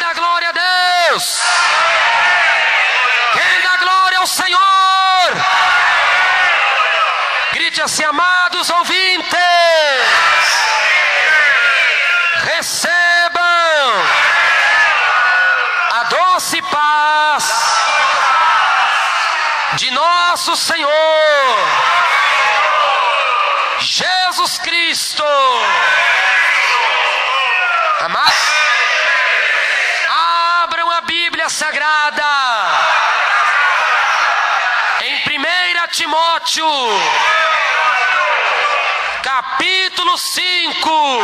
dá glória a Deus? Quem dá glória ao Senhor? Grite assim, amados ouvintes, recebam a doce paz de nosso Senhor Jesus Cristo. Amados, abram a Bíblia Sagrada em 1 Timóteo, capítulo 5.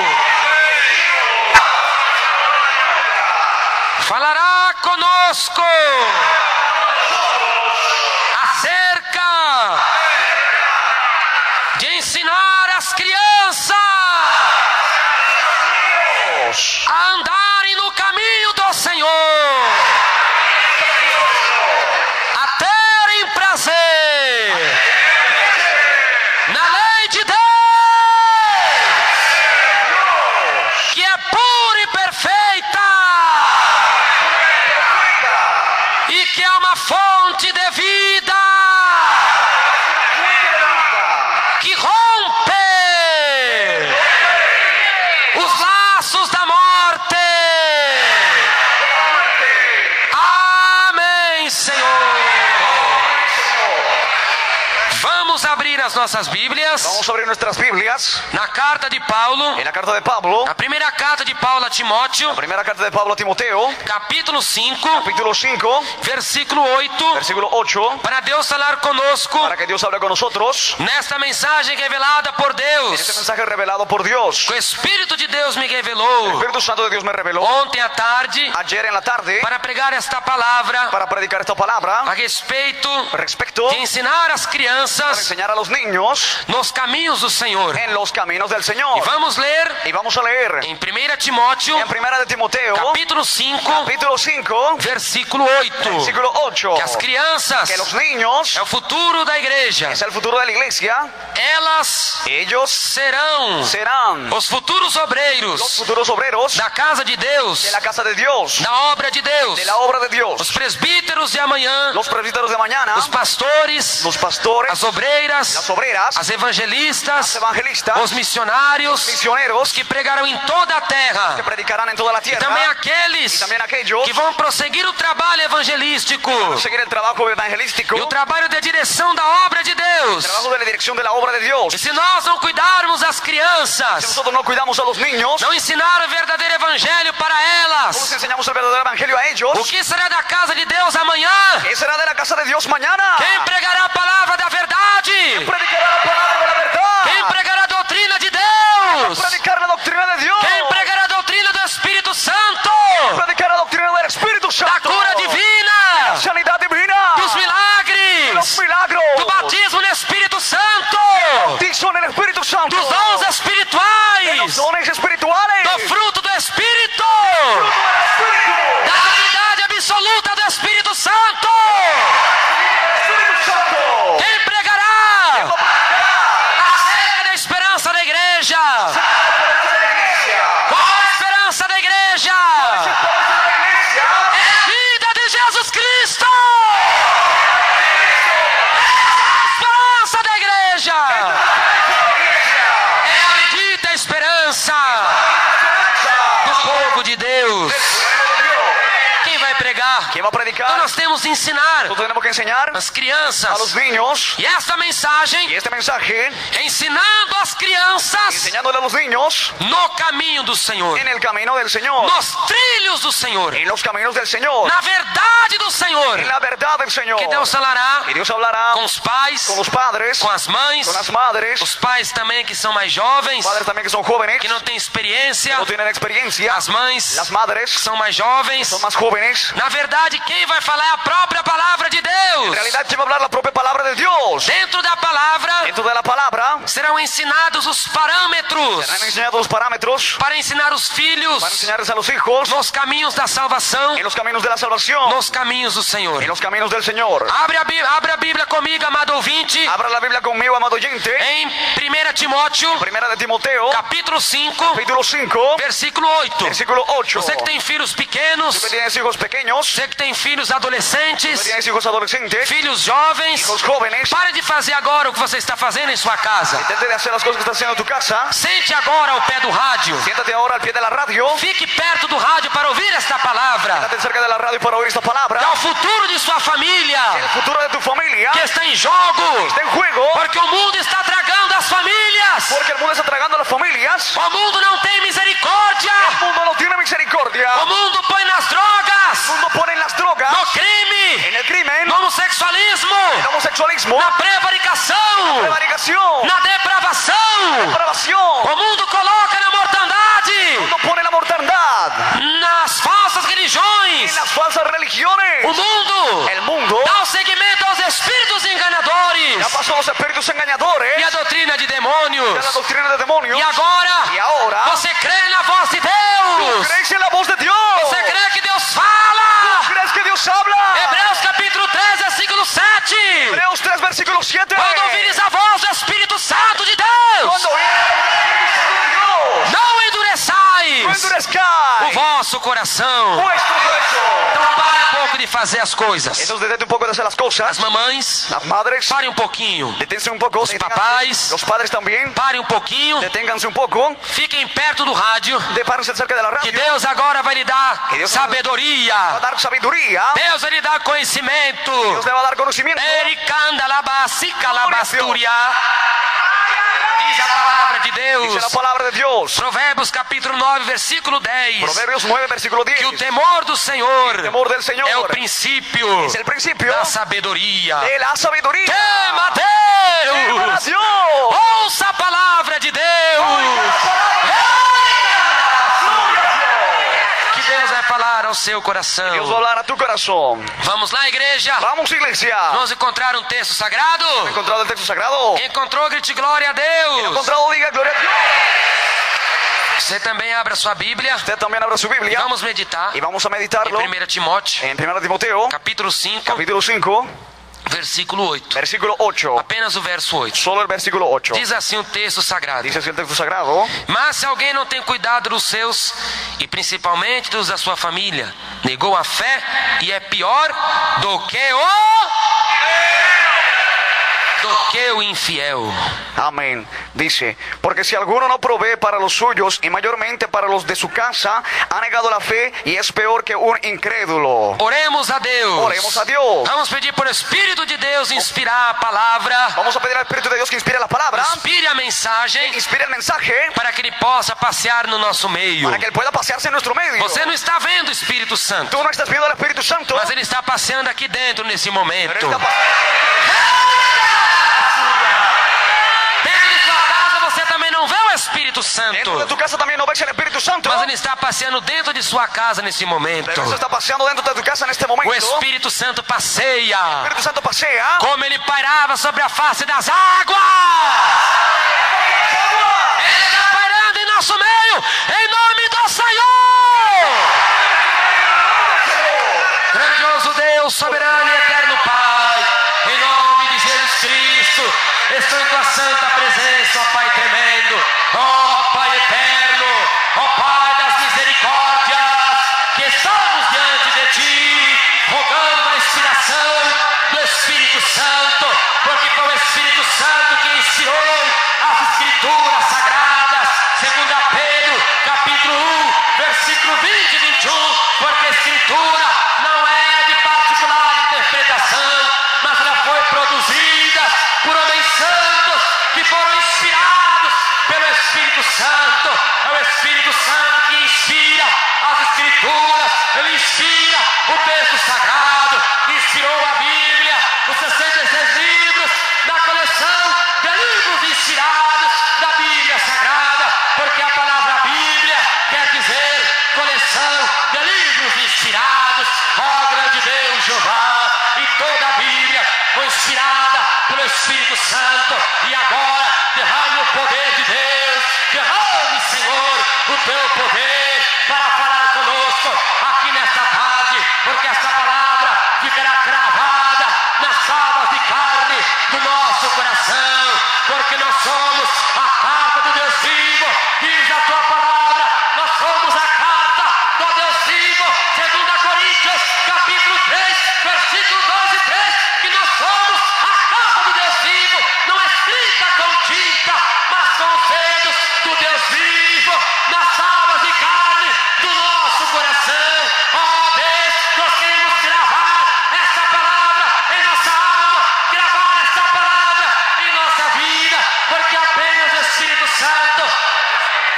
Falará conosco acerca de ensinar as crianças a andarem no caminho do Senhor, a terem prazer na lei de Deus, que é pura e perfeita, e que é uma fonte de vida, que rompe os laços da morte. Amém, Senhor. Vamos abrir as nossas Bíblias. Vamos a abrir nuestras Biblias Na carta de Paulo, en la carta de Pablo, a primeira carta de Paulo a Timóteo, la primera carta de Pablo a Timoteo, capítulo 5, capítulo 5, versículo 8, versículo 8, para Deus falar conosco para que Dios hable con nosotros. nesta mensagem revelada por Este Deus. mensaje revelado por Dios. O Espírito de Deus me El revelou Espíritu Santo de Dios me reveló ontem à tarde ayer en la tarde para pregar esta palavra para predicar esta palabra a respeito respecto de ensinar as para crianças enseñar a los niños nos caminhos do Senhor. en los caminos del E Señor. vamos ler Y vamos a leer em 1 Timóteo, en primera de Timoteo, capítulo 5, capítulo 5, versículo 8, versículo 8, que as crianças que los niños é o futuro da igreja. es el futuro de la iglesia. Elas Ellos serão serán os futuros los obreiros futuros obreros da casa de Deus, de la casa de Dios, da obra de Deus, de la obra de os Dios, presbíteros de amanhã, los presbíteros de mañana, os pastores, los pastores, as obreiras, las obreras, as evangelistas, los evangelistas, os missionários misioneros que pregarão em toda a terra, que predicarán en toda la e tierra, também y aqueles también aquellos que vão prosseguir o trabalho evangelístico que seguir el trabajo evangelístico, e o trabalho de direção da obra de Deus. el trabajo de la dirección de la obra de Dios. E se nós não cuidarmos das Si crianças, nosotros no cuidamos a los niños, não ensinar o verdadeiro evangelho para no elas, les enseñamos el verdadero evangelio a ellos, o que será da casa de Deus amanhã? ¿qué será de la casa de Dios mañana? Quem pregará a palavra da verdade? Predicará la palabra de la verdad. Quem pregará a doutrina de Deus? Predicar la doctrina de Dios. Quem pregará a doutrina do Espírito Santo? Predicar la doctrina del Espíritu Da Santo. cura divina? Sanidad divina. Dos milagres? Los milagros. Do batismo no Espírito Santo? Bautizo en el Espíritu Santo. Dos dons Los espirituais? dones espirituales. Do fruto do Espírito? Espíritu. Da unidade absoluta do Espírito Santo? Espíritu Santo. Quem pregará acerca da esperança da igreja? Qual a esperança da igreja? É a vida de Jesus Cristo! É a esperança da igreja! É a bendita esperança do povo de Deus! Quem vai pregar? ¿Quién va a Então predicar? nós temos que ensinar Nosotros tenemos que enseñar as a los crianças. niños. E esta mensagem, Y este mensaje, ensinando as crianças enseñándole a los niños no caminho do Senhor, en el camino del Señor, nos trilhos do Senhor, en los caminos del Señor, na verdade do Senhor. en la verdad del Señor. Que Deus falará Y Dios hablará com os pais, con los padres, com as mães, con las madres, os pais também que são mais jovens, padres también que son jóvenes, que não têm experiência, no tienen experiencia, as mães las madres que são mais jovens. son más jóvenes. Na verdade, quem vai falar é a própria palavra de En Deus. realidad, ¿quién va a hablar? La propia palabra de Dios. Dentro da palavra Dentro de la palabra serão ensinados os parâmetros serán enseñados los parámetros para ensinar os filhos para enseñarles a los hijos nos caminhos da salvação, en los caminos de la salvación, nos caminhos do Senhor. en los caminos del Señor. Abre a Bíblia comigo, amado ouvinte, Abra la Biblia conmigo, amado oyente. em 1 Timóteo, Primera de Timoteo, capítulo 5, capítulo 5, versículo 8. versículo 8. Você que tem filhos pequenos, Tú que tienes hijos pequeños, você que tem filhos tú que adolescentes, tienes hijos adolescentes, filhos jovens, hijos jóvenes, pare de fazer agora o que você está fazendo em sua casa. intente de hacer las cosas que estás haciendo en tu casa. Sente agora ao pé do rádio. Siéntate ahora al pie de la radio. Fique perto do rádio para ouvir esta palavra. Siéntate cerca de la radio para oír esta palabra. É o futuro de sua família El futuro de tu familia que está em jogo. está en juego, Porque o mundo está tragando as famílias. porque el mundo está tragando a las familias. O mundo não tem misericórdia. El mundo no tiene misericordia. O mundo põe nas drogas, El mundo pone en las drogas, no crime, en el crimen, no homossexualismo, el homosexualismo, na prevaricação, prevaricación, na depravação. depravación. O mundo coloca na mortandade, El mundo pone la mortandad nas falsas en religiões. las falsas religiones. O mundo El mundo dá o seguimento aos espíritus enganadores ya pasó a los espíritus engañadores, e a doutrina de demônios. ya la doctrina de demonios. E agora, Y ahora, você crê na voz de Deus? ¿crees en la voz de Dios? Você crê que Deus fala? ¿Crees que Dios habla? Hebreus capítulo 3, versículo 7. Hebreos 3, versículo 7. Quando ouvires a voz do Espírito Santo de Deus, Cuando oíres não no endureçais endurezcáis o vosso coração. vuestro corazón. Então pare um pouco de fazer as coisas. Entonces detente un poco de hacer las cosas. As mamães, Las madres, pare um pouquinho. deténse un poco. papás. Los padres también, Pare um pouquinho. deténganse un poco. Fiquem perto do rádio. Párense cerca de la Que radio. Deus agora vai lhe dar Que Deus va a sabedoria. dar sabiduría. Deus vai lhe dar conhecimento. Dios le va a dar conocimiento. Ericanda labasica labasturia. Diz a palavra de Deus. Dice la palabra de Dios. Provérbios capítulo 9, versículo 10. Proverbios 9, versículo 10. Que o temor do Senhor El temor del Señor é o princípio es el principio da sabedoria. de la sabiduría. Tema Tema a Deus. Dios. Ouça a palavra de Deus. Que Deus vai falar ao seu Dios va a coração. hablar a tu corazón. Vamos lá, igreja. Vamos, iglesia. Vamos encontrar um texto sagrado. ¿Ha encontrado el texto sagrado? Encontrou, grite glória a ¿Ha Deus. encontrado? Diga gloria a Dios. Você também abra sua Bíblia. Usted también abra su Biblia Vamos meditar y vamos a meditarlo em 1 Timóteo, en 1 Timoteo, capítulo 5, capítulo 5, versículo 8. versículo 8. Apenas o verso 8. Solo el versículo 8. Diz assim o texto sagrado: Dice así el texto sagrado. Mas se alguém não tem cuidado dos seus, e principalmente dos da sua família, negou a fé e é pior do que o infiel. Amén. Dice, porque si alguno no provee para los suyos y mayormente para los de su casa, ha negado la fe y es peor que un incrédulo. Oremos a Deus. Oremos a Dios. Vamos pedir por Espírito de Deus inspirar a palavra, Vamos a pedir al Espíritu de Dios que inspire la palabra, inspire a mensagem, inspire el mensaje, para que ele possa passear no nosso meio. para que Él pueda pasearse en nuestro medio. Você não está vendo o Espírito Santo, Tú no estás viendo al Espíritu Santo, mas ele está passeando aqui dentro nesse pero momento. Él está Dentro de sua casa você também não vê o Espírito dentro Santo, de tu casa también no ves el Espíritu Santo, mas ele está passeando dentro de sua casa nesse momento. pero Él está paseando dentro de tu casa en este momento. O El Espírito Santo passeia Espíritu Santo pasea como ele pairava sobre a face das águas. Ele está pairando em nosso meio, em nome do Senhor. Grandioso Deus, soberano e eterno Pai, em nome de Jesus Cristo, estou em tua santa presença, ó Pai tremendo, ó Pai eterno, ó Pai das misericórdias, que estamos diante de ti, rogando a inspiração do Espírito Santo, porque foi o Espírito Santo que inspirou as Escrituras Sagradas, segundo Pedro, capítulo 1, versículo 20 e 21, porque a Escritura não é de particular interpretação, mas ela foi produzida por homens santos que foram inspirados pelo Espírito Santo Espírito Santo. E agora, derrame o poder de Deus. Derrame, Senhor, o teu poder para falar conosco aqui nesta tarde, porque esta palavra ficará cravada nas tábuas de carne do nosso coração, porque nós somos a carta do Deus vivo. Diz a tua palavra, nós somos a carta do Deus vivo, 2 Coríntios, capítulo 3, versículo 2 e 3, que nós somos a carta do Deus vivo, não escrita com tinta, mas com os dedos do Deus vivo, nas tábuas de carne do nosso coração. Ó Deus, nós queremos gravar essa palavra em nossa alma, gravar essa palavra em nossa vida, porque apenas o Espírito Santo,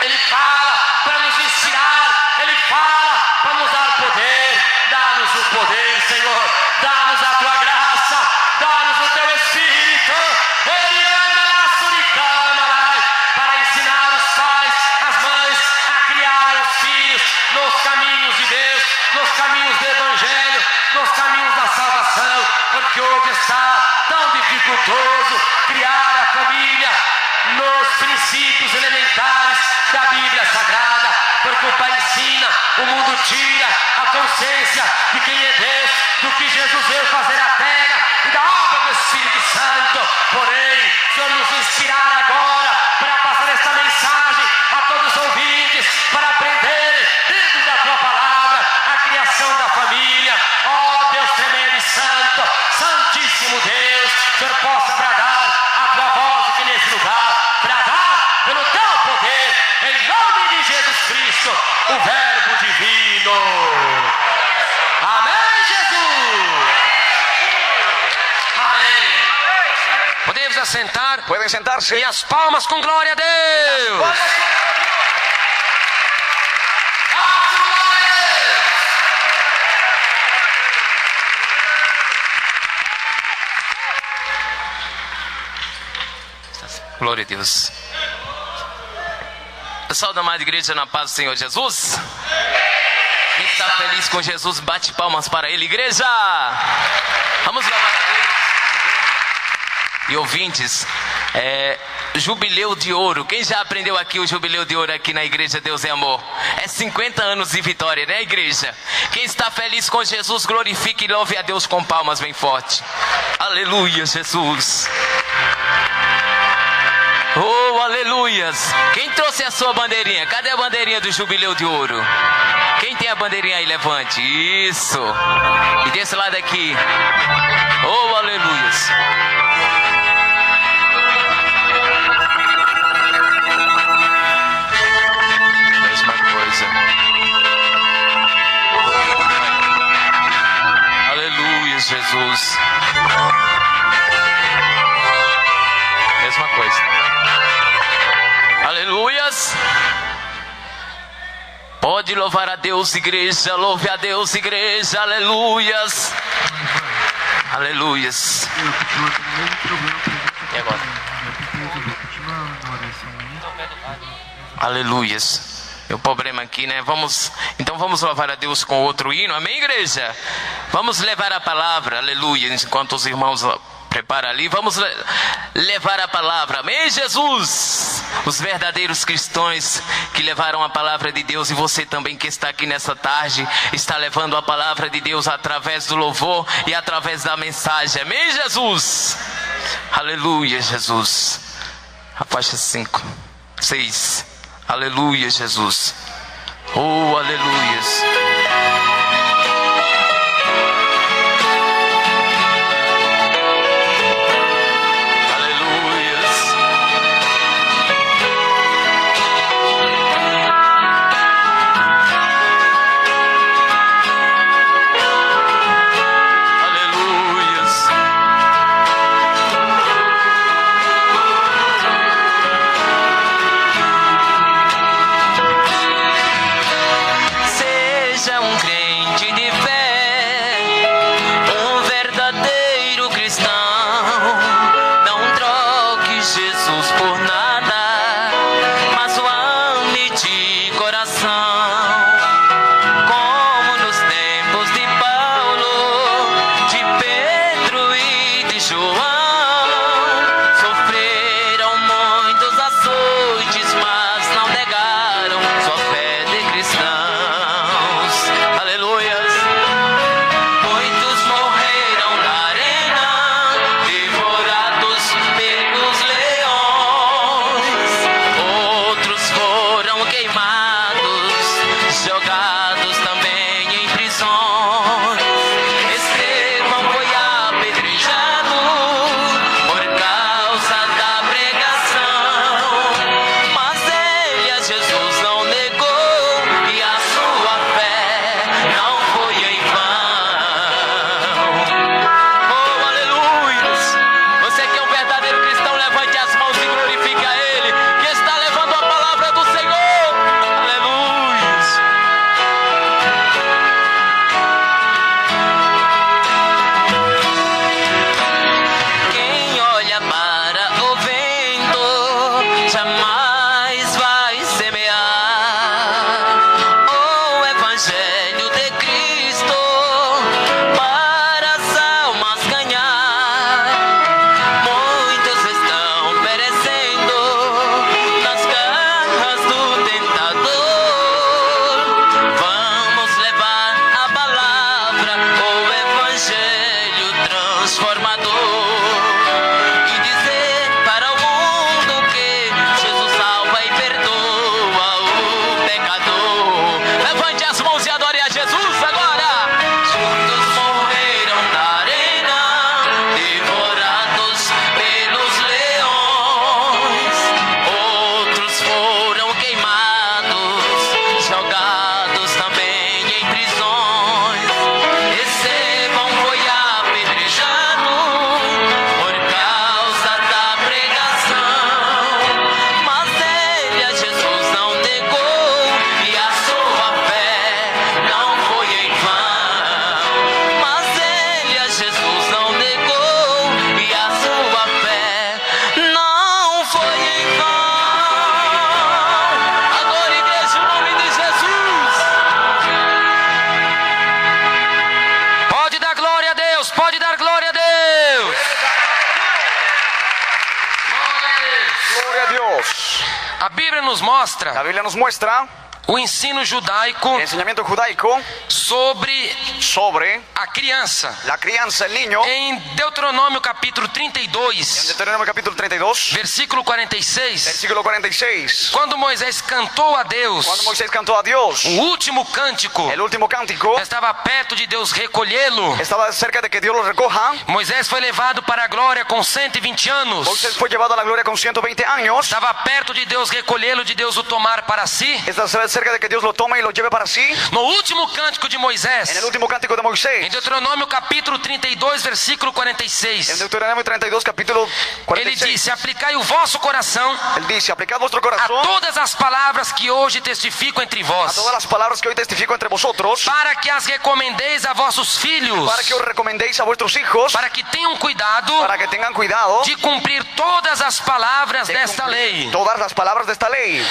Ele fala para nos inspirar, Ele fala para nos dar poder. Dá-nos o poder, Senhor, dá-nos a tua graça, dá-nos o teu Espírito. Ele anda na suricama para ensinar os pais, as mães a criar os filhos nos caminhos de Deus, nos caminhos do Evangelho, nos caminhos da salvação, porque hoje está tão dificultoso criar a família nos princípios elementares da Bíblia Sagrada, porque o Pai ensina, o mundo tira a consciência de quem é Deus, do que Jesus veio fazer na terra e da obra do Espírito Santo. Porém, Senhor, nos inspirar agora para passar esta mensagem a todos os ouvintes, para aprenderem dentro da tua palavra a criação da família. Ó Deus tremendo e santo, Santíssimo Deus, Senhor, possa bradar a tua voz aqui nesse lugar, bradar pelo teu poder, em nome de Jesus Cristo, o Verbo divino. Amém, Jesus. Amém. Podemos assentar? Pueden sentarse. E as palmas com glória a Deus. Glória a Deus. Saúde, amada igreja, na paz do Senhor Jesus. Quem está feliz com Jesus, bate palmas para Ele, igreja. Vamos louvar a Deus. E ouvintes, Jubileu de Ouro. Quem já aprendeu aqui o Jubileu de Ouro aqui na igreja Deus é Amor? É 50 anos de vitória, né, igreja? Quem está feliz com Jesus, glorifique e louve a Deus com palmas bem forte. Aleluia, Jesus. Oh, aleluias. Quem trouxe a sua bandeirinha? Cadê a bandeirinha do Jubileu de Ouro? Quem tem a bandeirinha aí, levante. Isso. E desse lado aqui. Oh, aleluias. Mesma coisa. Aleluia, Jesus. Mesma coisa. Aleluias. Pode louvar a Deus, igreja. Louve a Deus, igreja. Aleluias. Aleluias. E agora? Aleluias. Meu problema aqui, né? Então vamos louvar a Deus com outro hino. Amém, igreja? Vamos levar a palavra. Aleluia. Enquanto os irmãos prepara ali, vamos levar a palavra. Amém, Jesus? Os verdadeiros cristãos que levaram a palavra de Deus, e você também que está aqui nessa tarde, está levando a palavra de Deus através do louvor e através da mensagem. Amém, Jesus? Aleluia, Jesus. A faixa 5, 6. Aleluia, Jesus. Oh, aleluias. João, nos La mostra Biblia nos muestra o ensino judaico el enseñamiento judaico sobre sobre a criança. la crianza, el niño. Em Deuteronômio capítulo En 32, Deuteronomio capítulo 32, versículo 46, versículo 46. quando Moisés cantou a Cuando Deus Moisés cantó a Dios o último cântico, el último cántico, estava perto de Deus recolhê-lo. estaba cerca de que Dios lo recoja. Moisés foi levado para a glória com 120 anos. Moisés fue llevado a la gloria con 120 años. Estava perto de Deus recolhê-lo, de Deus o tomar para si. Está cerca de que Dios lo tome y lo lleve para sí. No último cântico de En Moisés, el último cántico de em Moisés, Deuteronômio capítulo 32, versículo en 46, Deuteronomio 32, capítulo ele 46, disse: aplicai o vosso coração él dice: aplicad vuestro a corazón todas as palavras que hoje testifico entre a vós, todas las palabras que hoy testifico entre vosotros, para que as recomendeis a vossos filhos, para que os recomendéis a vuestros hijos, para que tenham cuidado para que tengan cuidado de cumprir todas as palavras de desta cumplir lei. todas las palabras de esta ley.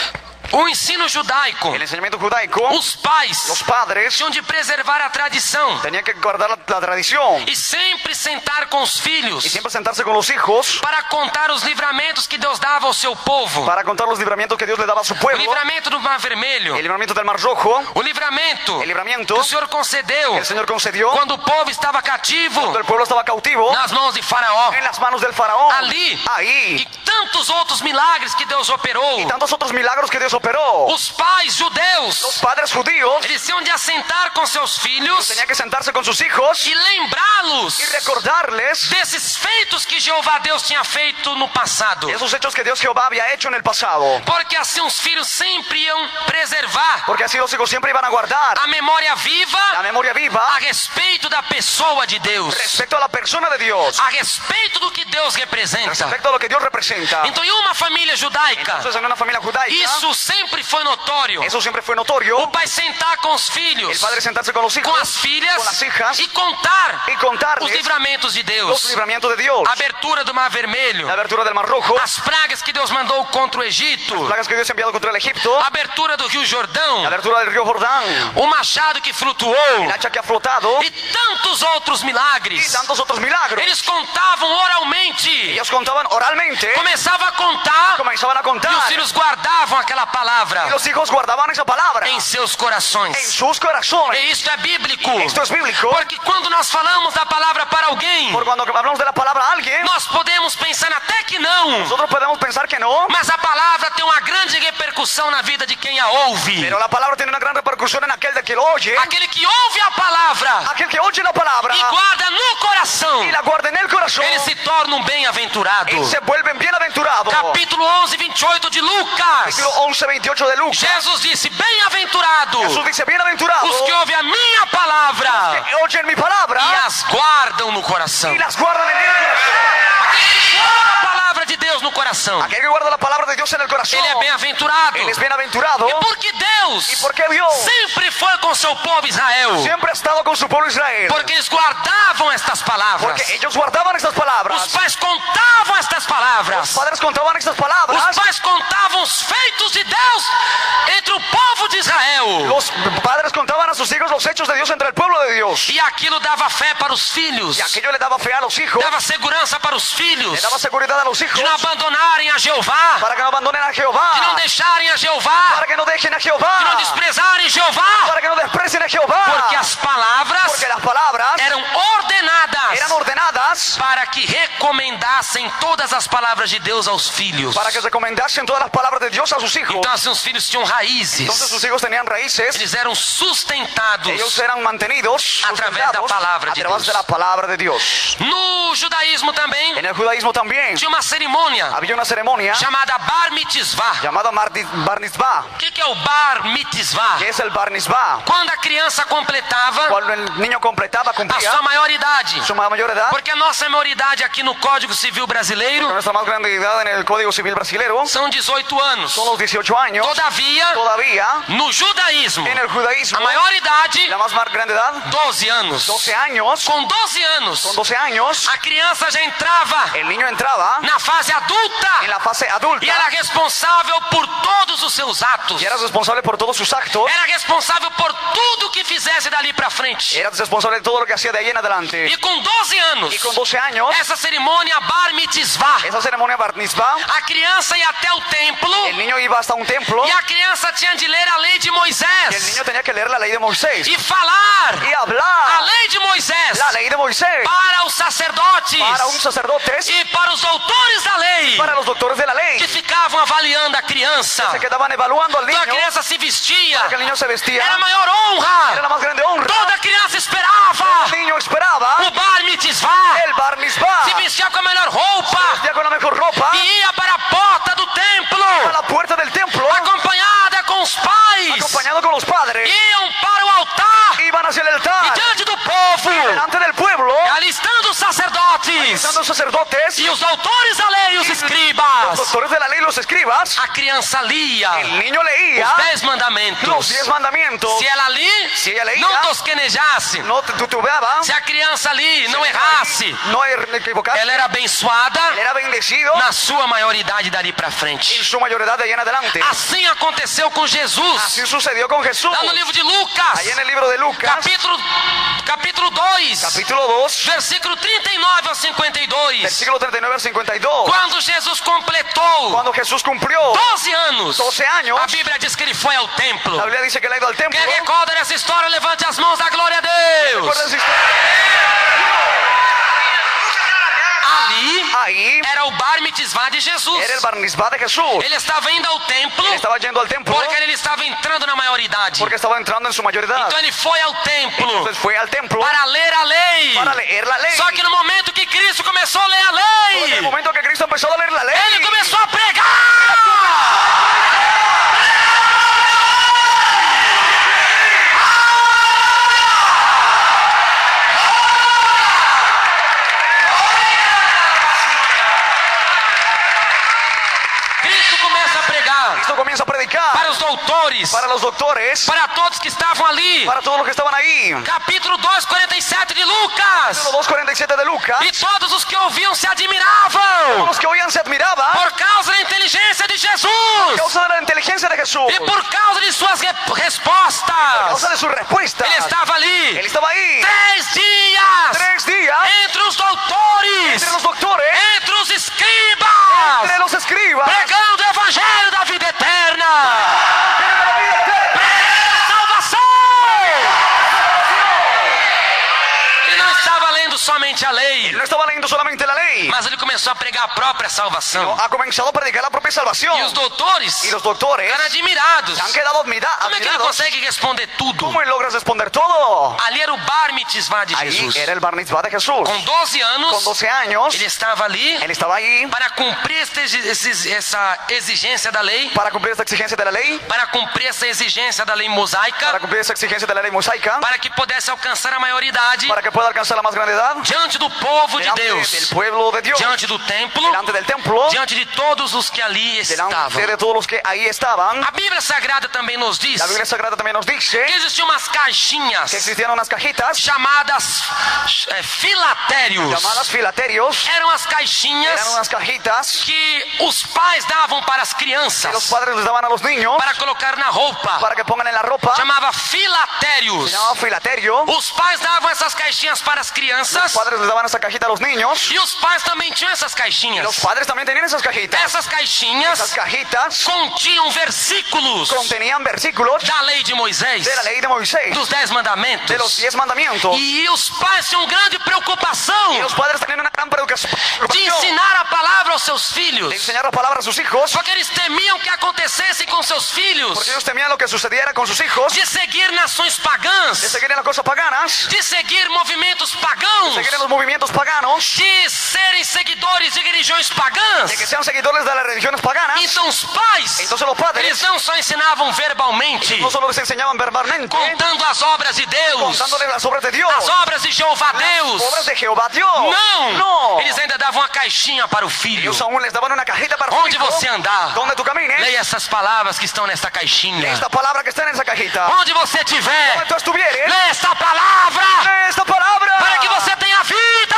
O ensino judaico, El enseñamiento judaico, os pais los padres tinham de preservar a tradição tenían que guardar la tradición e sempre sentar com os filhos y siempre sentarse con los hijos para contar os livramentos que Deus dava ao seu povo. para contar los libramientos que Dios le daba a su O pueblo, livramento do Mar Vermelho, el libramiento del Mar Rojo, o livramento el que libramiento o Senhor concedeu que el Señor concedió quando o povo estava cativo cuando el pueblo estaba cautivo nas mãos de Faraó. en las manos del faraón. Ali, e Ahí, tantos outros milagres que Deus operou. y tantos otros milagros que Dios operó. Os pais Los judeus, padres judíos eles tinham de assentar com seus filhos tenían que sentarse con sus hijos e lembrá-los y recordarles desses feitos que Jeová Deus tinha feito no passado. esos hechos que Dios Jehová había hecho en el pasado, Porque assim os filhos sempre iam preservar porque así los hijos siempre iban a guardar a memória la viva memoria viva a respeito da pessoa de Deus, respecto a la persona de Dios, a respeito do que Deus representa. respecto a lo que Dios representa. Então, em uma família judaica, Entonces, en una familia judaica, isso sempre foi notório. eso siempre fue notorio. O pai sentar com os El filhos, padre sentarse con los hijos, com as filhas con las hijas e contar y os contarles livramentos de los Deus, libramientos de Dios, a abertura do Mar Vermelho, la abertura del Mar Rojo, as pragas que Deus mandou contra o Egito, plagas que Dios ha enviado contra el Egipto, a abertura do Rio la Jordão, abertura del río Jordán, o machado que flutuou el hacha que ha flotado e tantos outros y milagres. tantos otros milagros. Eles contavam oralmente, Ellos contaban oralmente, começava a contar comenzaban a e os contar filhos guardavam aquela palavra y los hijos guardaban esa palabra em seus en corações. sus corazones. E isto é bíblico, Esto es bíblico, porque quando nós falamos da palavra para alguém, porque cuando hablamos de la palabra a alguien, nós podemos pensar até que não, nosotros podemos pensar que no, mas a palavra tem uma grande repercussão na vida de quem a ouve. pero la palabra tiene una gran repercusión en aquel de que lo oye, Aquele que ouve a palavra aquel que oye la palabra e guarda no coração, y la guarda en el corazón, ele se torna bem-aventurado. él se vuelve bienaventurado. Capítulo 11, 28 de Lucas. Capítulo 11, 28 de Lucas. Jesus disse: bem-aventurado Jesús dice: bienaventurados os que ouvem a minha palavra que oyen mi palabra e as guardam no coração. y las guardan en el corazón. Aquele que guarda a palavra de Deus no coração, Aquel que guarda la palabra de Dios en el corazón, ele é bem-aventurado. él es bienaventurado. Porque Deus ¿Y por qué Dios sempre foi com seu povo Israel, siempre ha estado con su pueblo Israel? porque eles guardavam estas palavras. Porque ellos guardaban estas Os palabras. pais contavam estas palavras. Los padres contaban estas Os palabras. pais contavam os feitos de Deus entre o povo de Israel. Los padres contaban a sus hijos los hechos de Dios entre el pueblo de Dios. E aquilo dava fé para os filhos, Y aquello le daba fe a los hijos, dava segurança para os filhos, le daba seguridad a los hijos de não abandonarem a Jeová, para que no abandonen a de não Jehová, deixarem a Jeová, para que no dejen a de não Jehová, desprezarem Jeová, para que no desprecien a Jehová. porque as palavras Porque las palabras eram ordenadas eran ordenadas para que recomendassem todas as palavras de Deus aos filhos. para que recomendasen todas las palabras de Dios a sus hijos. Então assim os filhos tinham raízes, Entonces sus hijos tenían raíces, eles eram sustentados ellos eran mantenidos Através da palavra a de través Deus. de la palabra de Dios. No judaísmo também En el judaísmo también tinha uma cerimônia había una ceremonia chamada Bar Mitzvah. llamada Bar Mitzvah. O que é o Bar Mitzvah? ¿Qué es el Bar Mitzvah? Quando a criança completava Cuando el niño completaba, a cumplía sua maioridade. su mayor edad, Porque a nossa maioridade aqui no Código Civil Brasileiro nuestra más grande edad en el Código Civil Brasilero são 18 anos. son los 18 años. Todavia, Todavía no judaísmo, en el judaísmo a maioridade, la más grande edad, 12 anos. 12 años. Com 12 anos, Con 12 años a criança já entrava el niño entraba na fase adulta en la fase adulta e era responsável por todos os seus atos. y eras responsable por todos sus actos. Era responsável por tudo que fizesse dali para frente. Eras responsable de todo lo que hacía de ahí en adelante. E com 12 anos, Y con 12 años años, essa cerimônia Bar Mitzvah. esa ceremonia Bar Mitzvah, A criança ia até o templo el niño iba hasta un templo e a criança tinha de ler a lei de y el Moisés niño tenía que leer la ley de Moisés e falar y a hablar lei de Moisés la ley de Moisés para os sacerdotes para un sacerdotes e para os doutores da lei, y para los doctores de la ley. que ficavam avaliando a criança. Se quedaban evaluando al Então a niño, criança se vestia, que el niño se vestía, era a maior era honra. la más grande honra. Toda criança esperava El niño esperaba o Bar Mitzvah, el Bar Mitzvah, se vestia com a melhor roupa vestía con la mejor ropa e ia para a porta do templo, a la puerta del templo, acompanhada com os pais, acompañado con los padres, iam para o altar iban hacia el e altar, diante do povo, delante del pueblo, ali estando os sacerdotes estando los sacerdotes, e os doutores da lei, os los escribas. doctores de la ley, los escribas. A criança lia El niño leía os 10 mandamentos. los 10 mandamientos. Se ela ali Se ela leía, não tosquenejasse, No titubeaba, se a criança ali não errasse, no equivocarse, ela era abençoada él era bendecido na sua maioridade dali para en frente. su mayoría de ahí en adelante. Assim aconteceu com Jesus. Así sucedió con Jesús. Lá no livro de Lucas, Ahí en el libro de Lucas, capítulo 2, capítulo 2, versículo 39 ao 52. versículo 39 al 52. Quando Jesus completou Cuando Jesús cumplió 12 anos, 12 años, a Bíblia diz que ele foi ao templo. la Biblia dice que él ha ido al templo. Quem recorda dessa história, levante as mãos, dá glória a Deus. ¿Recuerdas esa historia? Ali Ahí era o Bar Mitzvah de Jesus. era el Bar Mitzvah de Jesús. Ele estava indo ao templo Él estaba yendo al templo porque ele estava entrando na maioridade. porque estaba entrando en su mayoría. Então ele foi ao templo Entonces fue al templo para ler a lei. para leer la ley. Só que no momento que Cristo começou a ler a En el lei, momento que Cristo empezó a leer la ley, ele começou a pregar. Cristo começa a pregar Cristo comienza a predicar para os doutores, para los doctores, para todos que estavam ali. para todos los que estaban ahí. Capítulo 2, 47 de Lucas. Capítulo 2:47 de Lucas. E todos os que ouviam se admiravam Los que oían se admiraban por causa da inteligência de a Jesus causa de la inteligencia de Jesús, e por causa de suas a respostas. causa de sus respuestas. Ele estava ali Él estaba ahí 3 dias 3 días entre os doutores, entre los doctores, entre os escribas, entre los escribas, pregando o evangelho da vida eterna, pregando a salvação. Ele não estava lendo somente a lei, Él no estaba leyendo solamente la ley, mas ele começou a pregar a própria salvação. ha comenzado a predicar la propia salvación. E os doutores Y los doctores ficaram admirados. se han quedado Como é que ele admirados. consegue responder tudo? ¿Cómo él logra responder todo? Ali era o Bar Mitzvah de Ahí Jesus. era el Bar Mitzvah de Jesús. Com 12 Con anos, 12 años, ele estava ali él estaba ahí para cumprir essa exigência da lei, para cumplir esta exigencia de la ley, para cumprir essa exigência da lei para mosaica, cumplir esa exigencia de la ley mosaica, para que pudesse alcançar a maioridade para que pueda alcanzar la más grande edad, diante do povo de delante del Deus, pueblo de Dios, diante do templo, delante del templo, diante de todos os que ali estavam. delante de todos los que ahí estaban. A Bíblia Sagrada também nos diz La Biblia Sagrada también nos dice que existiam umas caixinhas que existían unas cajitas chamadas filatérios. llamadas filaterios. Eram as caixinhas Eran unas cajitas que os pais davam para as que los crianças padres les daban a los niños para colocar na roupa. para que pongan en la ropa. Chamava filatérios. Se llamaba filaterio. Os pais davam essas caixinhas para as Los crianças padres les daban esa cajita a los niños. e os pais também tinham essas Los caixinhas. padres también tenían esas cajitas. Essas caixinhas Esas cajitas continham versículos contenían versículos da lei de Moisés, de la ley de Moisés, dos 10 mandamentos. de los 10 mandamientos. E os pais tinham grande preocupação Y los padres tenían una gran de preocupación ensinar a palavra aos seus de filhos, enseñar la palabra a sus hijos, porque eles temiam que acontecesse com seus filhos, porque ellos temían lo que sucediera con sus hijos, de seguir nações de pagãs, seguir en las cosas paganas, de seguir movimentos de pagãos, seguir en los movimientos paganos, de serem seguidores de religiões pagãs. de que sean seguidores de las religiones paganas. Então os pais, Entonces los padres eles não só ensinavam verbalmente, no solo les enseñaban verbalmente, contando as obras de Deus, contándoles las obras de Dios, as obras de Jeová Deus. obras de Jehová Dios. Não! No. Eles ainda davam uma caixinha para o filho. Ellos aún les daban una cajita para su Onde hijo. você andar, Donde tú camines, leia essas palavras que estão nesta caixinha. esta palabra que está en esa cajita. Onde você estiver, Donde tú estuvieres, leia esta palavra esta palabra, para que você tenha vida,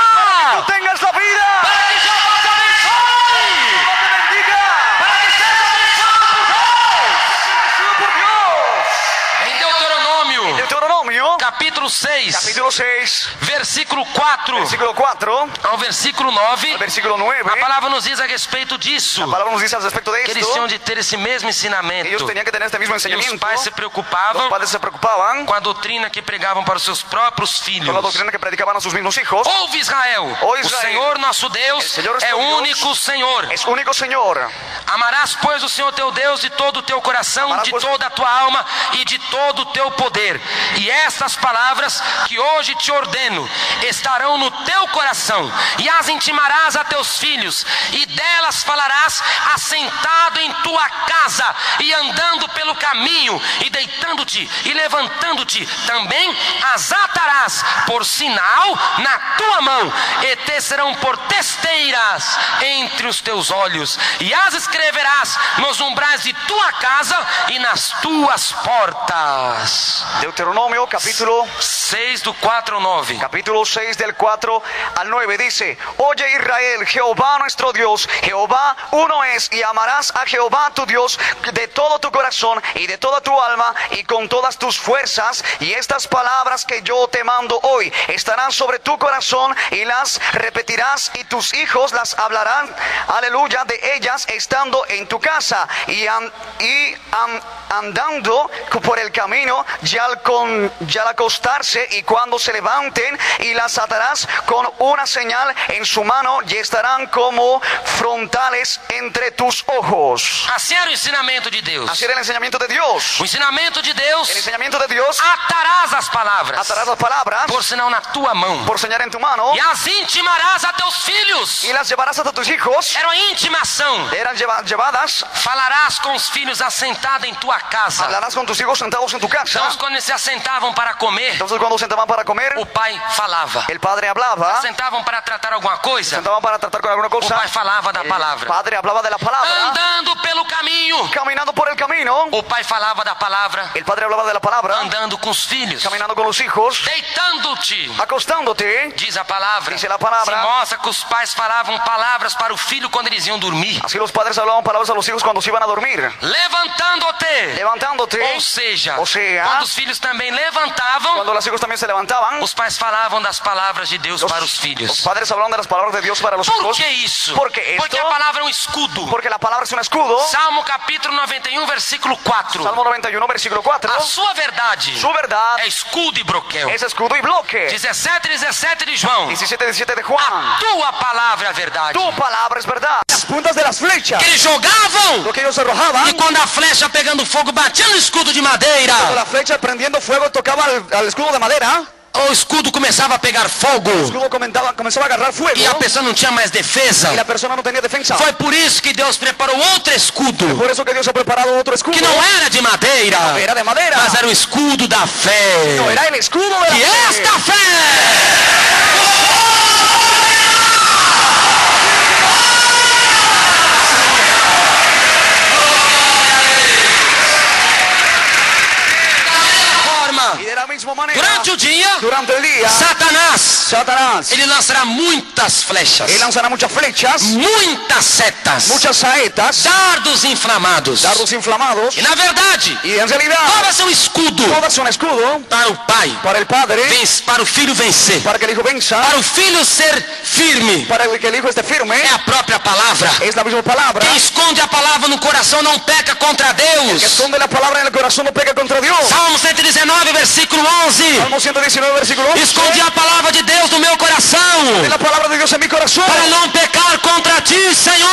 tú tengas la vida. para que Jeová te abençoe, Dios te bendiga. para que seja abençoado por Deus. Bendecido por Dios. Em Deuteronômio, Deuteronomio Deuteronomio, capítulo 6, capítulo 6, versículo 4 versículo 4 ao versículo 9, al versículo 9. a palavra nos diz a respeito disso, La palabra nos dice al respecto de que eles esto. tinham de ter esse mesmo ensinamento. Ellos tenían que tener este mismo E os enseñamiento. pais se Los preocupavam padres se preocupaban com a doutrina que pregavam para os seus próprios filhos. con la doctrina que predicaban a sus mismos hijos. Ouve Israel, Ó o Israel, Senhor nosso Deus el Señor é nuestro o Dios único Senhor. Es único Señor. Amarás, pois, o Senhor teu Deus de todo o teu coração, Amarás, de pois, toda a tua alma e de todo o teu poder. E estas palavras que hoje te ordeno estarão no teu coração, e as intimarás a teus filhos, e delas falarás assentado em tua casa, e andando pelo caminho, e deitando-te e levantando-te. Também as atarás por sinal na tua mão, e te serão por testeiras entre os teus olhos, e as escreverás nos umbrais de tua casa e nas tuas portas. Deuteronomio capítulo 6 do 4 ao 9. Capítulo 6 del 4 al 9 dice: Oye Israel, Jehová nuestro Dios, Jehová uno es, y amarás a Jehová tu Dios de todo tu corazón y de toda tu alma y con todas tus fuerzas, y estas palabras que yo te mando hoy estarán sobre tu corazón y las repetirás, y tus hijos las hablarán, aleluya, de ellas estando en tu casa y andando por el camino, ya al acostarse y cuando se levanten, y las atarás con una señal en su mano y estarán como frontales entre tus ojos. Assim era o ensinamento de Deus. Así era el enseñamiento de Dios. O ensinamento de Deus: El enseñamiento de Dios: atarás as palavras atarás las palabras por sinal na tua mão, por señal en tu mano e as intimarás a teus filhos. y las llevarás hasta tus hijos. Era uma intimação. Eran llevadas. Falarás com os filhos assentado em tua casa. Hablarás con tus hijos sentados en tu casa. Então, quando eles se assentavam para comer, Entonces cuando se sentaban para comer, o pai falava. el padre hablaba. Sentavam para tratar alguma coisa, Sentaban para tratar con alguna o cosa. pai falava da El palavra. padre hablaba de la palabra. Andando pelo caminho, Caminando por el camino, o pai falava da palavra. el padre hablaba de la palabra. Andando com os filhos, Caminando con los hijos, deitando-te, acostándote. diz a palavra. Dice la palabra. Se mostra que os pais falavam palavras para o filho quando eles iam dormir. Así los padres hablaban palabras a los hijos cuando se iban a dormir. Levantando-te, Levantándote. ou seja, Ou seja, quando os filhos também levantavam, Cuando los hijos también se levantaban, os pais falavam das palavras de Deus para os los filhos. padres hablaban de las palabras de Dios para los Por hijos. que isso? ¿Por qué esto? Porque a palavra é um escudo. Porque la palabra es un escudo. Salmo capítulo 91, versículo 4. Salmo 91, versículo 4. A sua verdade Su verdad é escudo e broquel. es escudo y bloque. 17 de João. 17 de Juan. Tua palavra é a verdade. Tu palabra es verdad. Las puntas de las flechas. Que eles jogavam, Lo que ellos arrojaban. e quando a flecha pegando fogo batia no escudo de madeira, Cuando la flecha prendiendo fuego tocaba al escudo de madera, o escudo começava a pegar fogo el escudo comenzaba a agarrar fuego e a pessoa não tinha mais defesa. y la persona no tenía defensa. Foi por isso que Deus preparou outro escudo, Por eso que Dios ha preparado otro escudo. que não era de madeira, Era de madera. mas era o escudo da fé. No, era el escudo de la E fe. esta fé Y de la misma manera, durante o dia, durante el día, Satanás, ele lançará muitas flechas, él lanzará muchas flechas, muitas setas, muchas saetas, dardos inflamados. dardos inflamados. E na verdade, Y en realidad, qual vai ser o escudo todas son escudo para o pai, para el padre, para o filho vencer, para que el hijo venza, para o filho ser firme? para que el hijo esté firme. É a própria palavra. Es la misma palabra. Quem esconde a palavra no coração não peca contra Que Deus. esconde la palabra en el corazón no peca contra Dios. Salmo 119, versículo 11. Salmo 119, versículo 11. Escondi a palavra de Deus no meu coração, De la palabra de Dios en mi corazón. para não pecar contra ti, Senhor.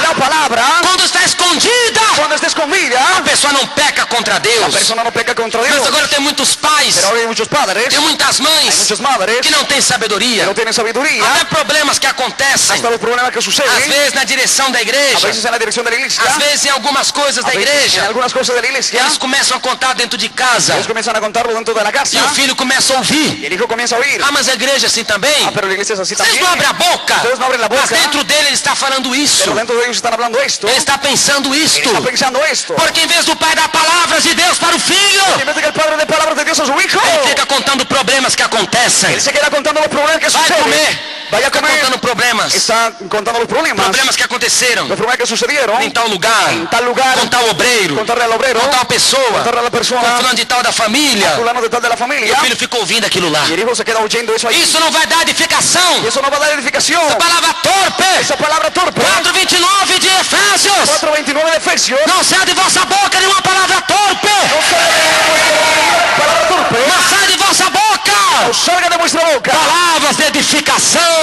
La palabra, Quando está escondida, cuando esté escondida, a pessoa não peca contra la Deus. persona no peca contra Mas Dios. agora tem muitos pais, Pero ahora hay muchos padres, tem muitas hay mães muchas madres que não têm que sabedoria. no tienen sabiduría. Até problemas que acontecem, Hasta los problemas que às suceden, vezes na direção da a igreja, veces en la dirección de la iglesia, às vezes em algumas coisas a da veces en igreja. algunas cosas de la iglesia, Eles começam a contar dentro de casa, ellos comienzan a contarlo dentro de la casa e o filho começa a y ouvir. el hijo comienza a oír. Ah, mas a igreja é assim também? Pero la iglesia es así Vocês también. não abrem a boca, Ustedes no abren la mas boca, dentro dele ele está falando isso. pero dentro de ellos están hablando esto. Ele está pensando Él isto. está pensando esto. Porque em vez do pai dar palavras de Deus para o filho, En vez de que el padre dé palabras de Dios a su hijo, ele fica contando problemas que acontecem. él se queda contando los problemas que Vai suceden. comer, vaya a Está comer, contando problemas. está contando los problemas Que aconteceram los problemas que sucedieron em tal lugar, en tal lugar, com tal obreiro, contarle al obrero, com tal pessoa, contarle a la com persona, fulano de tal da família. fulano de tal de la E familia, o filho ficou ouvindo aquilo lá. y el hijo se queda oyendo eso ahí. Isso não vai dar edificação. Y eso no va a dar edificación. Palavra torpe. Esa palabra torpe. 4:29 de Efésios. 4:29 de Efesios. Não sai de vossa boca nenhuma palavra torpe. Palabra torpe. Mas sai de vossa boca No salga de vuestra boca palavras de edificação.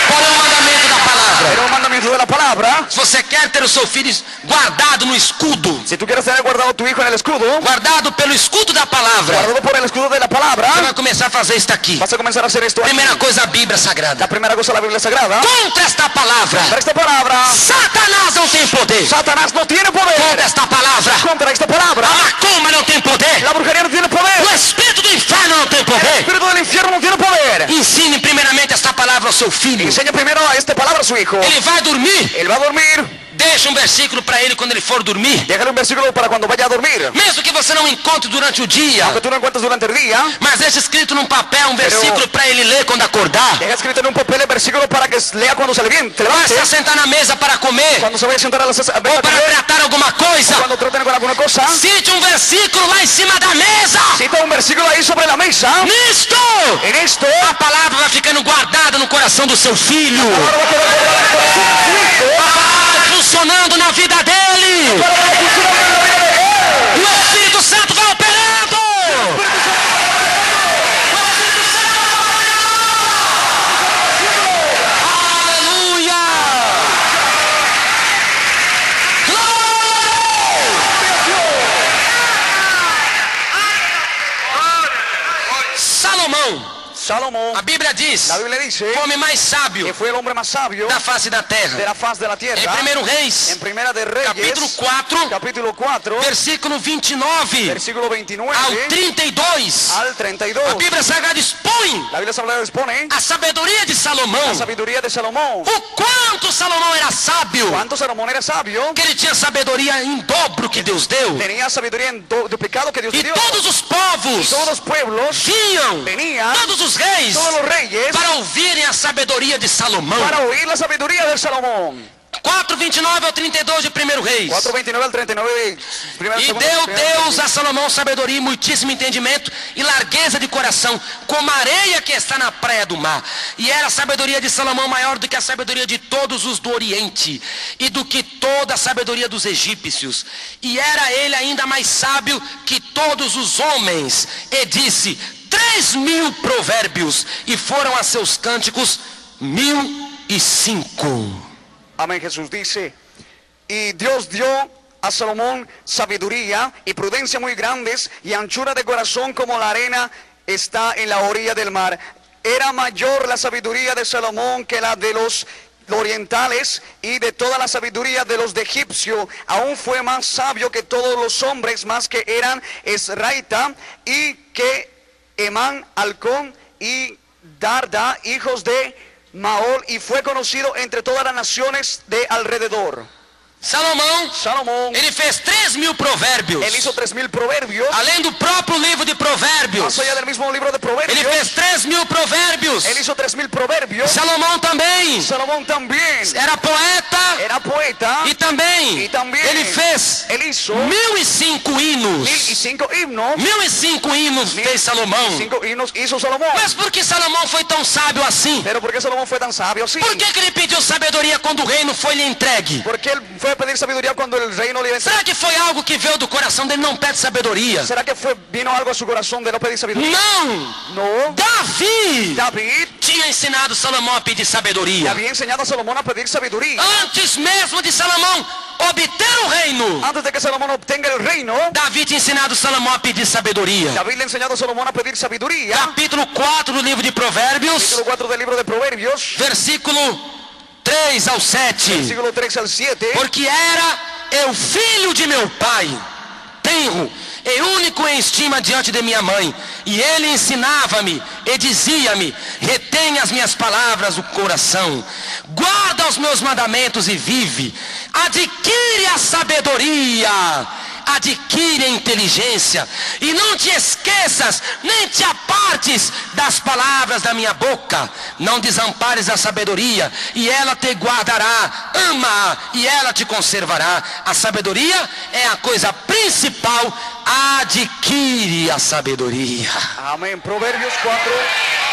Qual é o mandamento da palavra? Pero el mandamiento de la palabra. Se você quer ter o seu filho guardado no escudo, Si tú quieres tener guardado tu hijo en el escudo, guardado pelo escudo da palavra, guardado por el escudo de la você palabra, vai começar a fazer isso aqui. vas a comenzar a hacer esto aquí. Primeira coisa, a Bíblia Sagrada. La primera cosa, la Biblia Sagrada. Contra esta palavra, Contra esta palabra, Satanás não tem poder. Satanás no tiene Contra poder. esta palavra, Contra esta palabra, a macumba não tem poder. la brujería no tiene poder. O espírito do inferno não tem El poder. espíritu del infierno no tiene poder. Ensine primeiramente esta palavra ao seu filho. Enseña primero a esta palabra a su hijo. Ele vai dormir. Él va a dormir. Deixa um versículo para ele quando ele for dormir. Déjale un versículo para cuando vaya a dormir. Mesmo que você não encontre durante o dia, Aunque tú no encuentres durante el día, mas deixa escrito num papel um versículo para ele ler quando acordar. deja escrito en un papel el versículo para que lea cuando se levante. Vai se sentar na mesa para comer Cuando se vaya a sentar a la mesa a ou para comer, tratar alguma coisa. cuando traten con alguna cosa, Cite um versículo lá em cima da mesa. cita un versículo ahí sobre la mesa. Nisto, En esto, a palavra vai ficando guardada no coração do seu filho. ahora va a quedar guardado en el corazón de su hijo. A palavra funcionando na vida dele. Para que funcione en la vida de él. O Espírito Santo vai operando. Aleluia. Salomão, Salomón, a Bíblia diz, la Biblia dice o homem mais sábio que fue el hombre más sabio da face da de terra. la faz de la Em tierra. 1 Reis, En Primera de Reyes, capítulo 4, capítulo 4, versículo 29 versículo 29 ao 32. al 32. A Bíblia Sagrada expõe La Biblia Sagrada expone a sabedoria de Salomão. la sabiduría de Salomón. O quanto Salomão era sábio, ¿Cuánto Salomón era sabio? que ele tinha sabedoria em dobro que Deus deu. Tenía sabiduría en duplicado que Dios E dio. todos os povos Todos los pueblos vinham, venían, todos os reis, todos los reyes, para ouvirem a sabedoria de Salomão. para oír la sabiduría de Salomón. 4:29 ao 32 de 1 Reis. 4:29 al 39. E deu Deus a Salomão sabedoria e muitíssimo entendimento e largueza de coração, como a areia que está na praia do mar. E era a sabedoria de Salomão maior do que a sabedoria de todos os do Oriente, e do que toda a sabedoria dos egípcios. E era ele ainda mais sábio que todos os homens. E disse 3.000 provérbios, e foram a seus cânticos 1.005. Amén. Jesús dice, y Dios dio a Salomón sabiduría y prudencia muy grandes y anchura de corazón como la arena está en la orilla del mar. Era mayor la sabiduría de Salomón que la de los orientales y de toda la sabiduría de los de Egipcio. Aún fue más sabio que todos los hombres, más que eran Esraita y que Emán, Halcón y Darda, hijos de Maol, y fue conocido entre todas las naciones de alrededor. Salomão, Ele fez 3.000 provérbios. él hizo 3.000 proverbios. Além do próprio livro de provérbios. Más allá del mismo libro de Ele proverbios, fez 3.000 provérbios. él hizo 3.000 proverbios. Salomão também Salomón también era poeta era poeta e também ele fez él hizo 1.005 hinos. 1.005 himnos. 1.005 hinos fez Salomão. 5 himnos hizo Salomón. Mas por que Salomão foi tão sábio assim? Pero ¿por qué Salomón fue tan sabio así? Por que ele pediu sabedoria quando o reino foi lhe entregue? Porque él fue a pedir sabiduría cuando el reino le iba a entregar. Será que foi algo que veio do coração dele? Não pede sabedoria. ¿Será que vino algo a su corazón de no pedir sabiduría? Não! No. David tinha ensinado Salomão a pedir le sabedoria. había enseñado a Salomón a pedir sabiduría. Antes mesmo de Salomão obter o reino, Antes de que Salomón obtenga el reino, Davi tinha ensinado Salomão a pedir sabedoria. David le ha enseñado a Salomón a pedir sabiduría. Capítulo 4 do livro de Provérbios, Capítulo 4 del libro de Proverbios, versículo 3 ao 7. versículo 3 al 7. Porque era eu filho de meu pai, tenro, e único em estima diante de minha mãe. E ele ensinava-me e dizia-me: retém as minhas palavras no coração, guarda os meus mandamentos e vive. Adquire a sabedoria, adquire a inteligência, e não te esqueças, nem te apartes das palavras da minha boca. Não desampares a sabedoria, e ela te guardará. Ama-a, e ela te conservará. A sabedoria é a coisa principal. Adquire a sabedoria. Amén. Proverbios 4,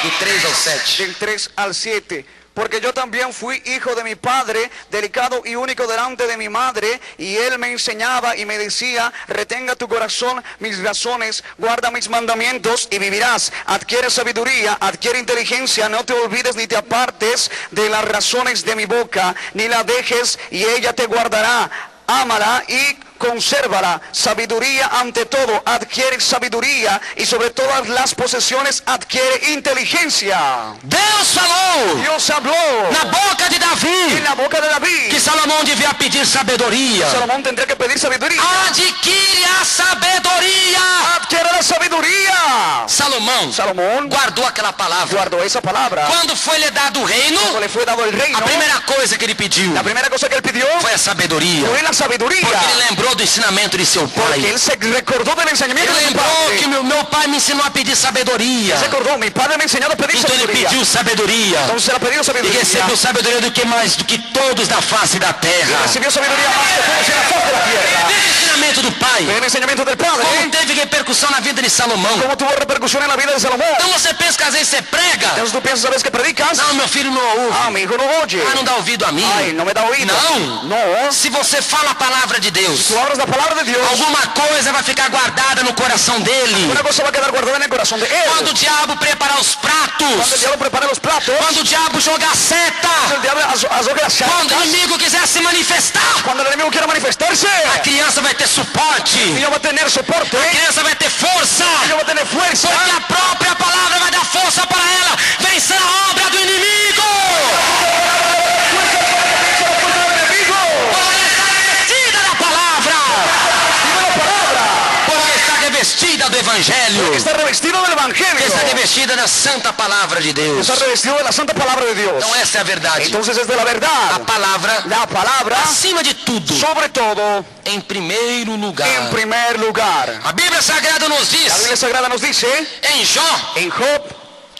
Do 3 ao 7. del 3 al 7. Porque yo también fui hijo de mi padre, delicado y único delante de mi madre, y él me enseñaba y me decía: retenga tu corazón mis razones, guarda mis mandamientos y vivirás. Adquiere sabiduría, adquiere inteligencia, no te olvides ni te apartes de las razones de mi boca, ni la dejes y ella te guardará. Ámala y consérvala. Sabiduría ante todo, adquiere sabiduría, y sobre todas las posesiones adquiere inteligencia. Deus falou Dios habló na boca de en Davi la boca de David que Salomão devia pedir sabedoria. Salomón tendría que pedir sabiduría. Adquire a sabedoria. Adquiere la sabiduría. Salomão guardou aquela palavra. Guardó esa palabra. Quando foi lhe dado o reino, Cuando le fue dado el reino, a primeira coisa que ele pediu la primera cosa que él pidió foi a sabedoria. fue la sabiduría. Porque ele lembrou do ensinamento de seu Porque pai. él se recordó del enseñamiento Ele de su lembrou padre. que meu pai me ensinou a pedir sabedoria. Se recordó, mi padre me enseñó a pedir Então ele sabiduría. pediu sabedoria. Entonces él ha pedido E sabiduría. recebeu sabedoria do que mais do que todos da face da terra. Recibió sabiduría más que todos en la faz de la tierra. Veja o ensinamento do pai. El enseñamiento del padre, Como teve repercussão na vida de Salomão. cómo tuvo repercusión en la vida de Salomón. Então você pensa que às vezes você prega. Entonces tú piensas, ¿sabes que predicas? Não, meu filho não ouve. Ah, mi hijo no oye. Ah, não dá ouvido a mim. Ay, no me da oído. Não. No. Se você fala a palavra de Deus, Tú hablas la palabra de Dios. alguma coisa vai ficar guardada no coração dele. Una cosa va a quedar guardada en el corazón de él. Quando o diabo preparar os Cuando el pratos, diablo prepara los platos, quando o diabo jogar seta, cuando el diablo azogue las quando o chancas, inimigo quiser se manifestar, cuando el enemigo quiera manifestarse, a criança vai ter suporte, el niño va a tener soporte, a criança vai ter força, el niño va a tener fuerza, porque a própria palavra vai dar força para ela vencer a obra do inimigo. Porque está revestida da palavra, porque está revestida do evangelho, está revestido del evangelio, está revestida da santa palavra de Deus. está revestido de la santa palabra de Dios. Então essa é a verdade. Entonces es de la A verdad, palavra, la palabra, acima de tudo, sobre todo, em primeiro lugar. en primer lugar. A Bíblia Sagrada nos La diz, Biblia Sagrada nos dice, em Jó, en Job,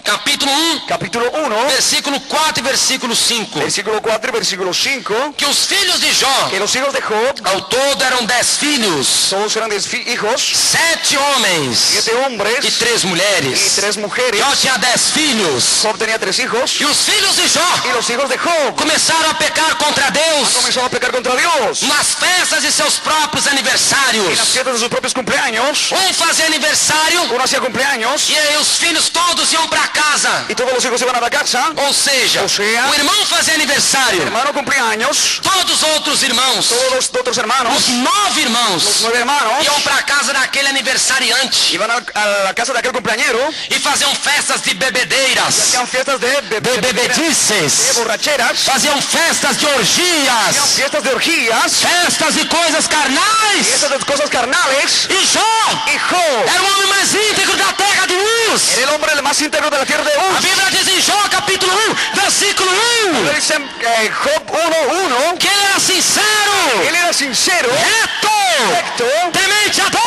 capítulo 1, capítulo 1, versículo 4 e versículo 5, versículo 4 y versículo 5, que os filhos de Jó, que los hijos de Job, ao todo eram 10 filhos, todos eran 10 hijos, 7 homens 7 hombres e 3 y mulheres. 3 mujeres. Jó tinha 10 filhos, Job tenía 3 hijos, e os filhos de y Jó los hijos de Job começaram a pecar contra Deus comenzaron a pecar contra Dios. nas festas de seus próprios En las aniversários. fiestas de sus propios cumpleaños, Fazia aniversário, uno hacía cumpleaños e aí os filhos todos iam para casa. y todos los hijos iban a la casa. Ou seja, Ou seja, o irmão fazia aniversário, Hermano cumpleaños, todos os outros irmãos, todos los otros hermanos, os 9 irmãos, los 9 hermanos, iam para casa daquele aniversariante iban a la casa de aquel cumpleañero e faziam festas de y bebedeiras, hacían fiestas de bebedices, borracheras, faziam festas de hacían orgias, fiestas de orgías, festas de coisas carnais. fiestas de cosas carnales. E Jó Y Job era o homem mais íntegro da terra de Uz. era el hombre el más íntegro de la tierra de A Uz. Bíblia diz em Jó capítulo 1, versículo 1, Dice Job 1:1, que ele era sincero, él era sincero, reto, recto, temente a Deus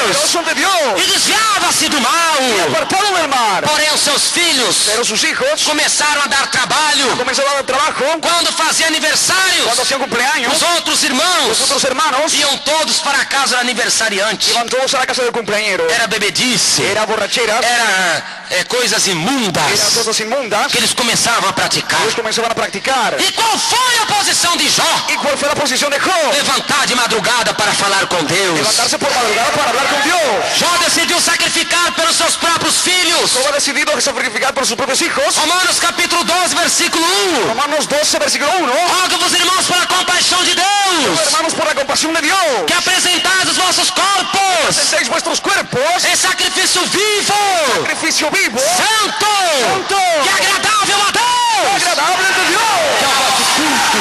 temeroso de Dios, e desviava-se do mal. apartado del mal. Porém os seus filhos Pero sus hijos começaram a dar trabalho comenzaron a dar trabajo quando fazia aniversários. cuando hacían cumpleaños. Os outros irmãos Los otros hermanos iam todos para a casa do aniversariante. iban todos a la casa del cumpleañero. Era bebedice, Era borracheras, era coisas eran imundas cosas inmundas que eles começavam a praticar. ellos comenzaban a practicar. E qual foi a posição de Jó? ¿Y cuál fue la posición de Job? Levantar de madrugada para falar com Deus. Levantarse por madrugada para hablar con Dios. Jó decidiu sacrificar pelos seus próprios filhos. Job ha decidido sacrificar por sus propios hijos. Romanos capítulo 12, versículo 1. Romanos 12, versículo 1. Rogo-vos, irmãos, pela compaixão de Deus, Hermanos, por la compasión de Dios, que apresentais os vossos corpos presentéis vuestros cuerpos em sacrifício vivo, sacrificio vivo, santo, santo, e agradável a Deus, agradable ante Dios. que é o vosso culto.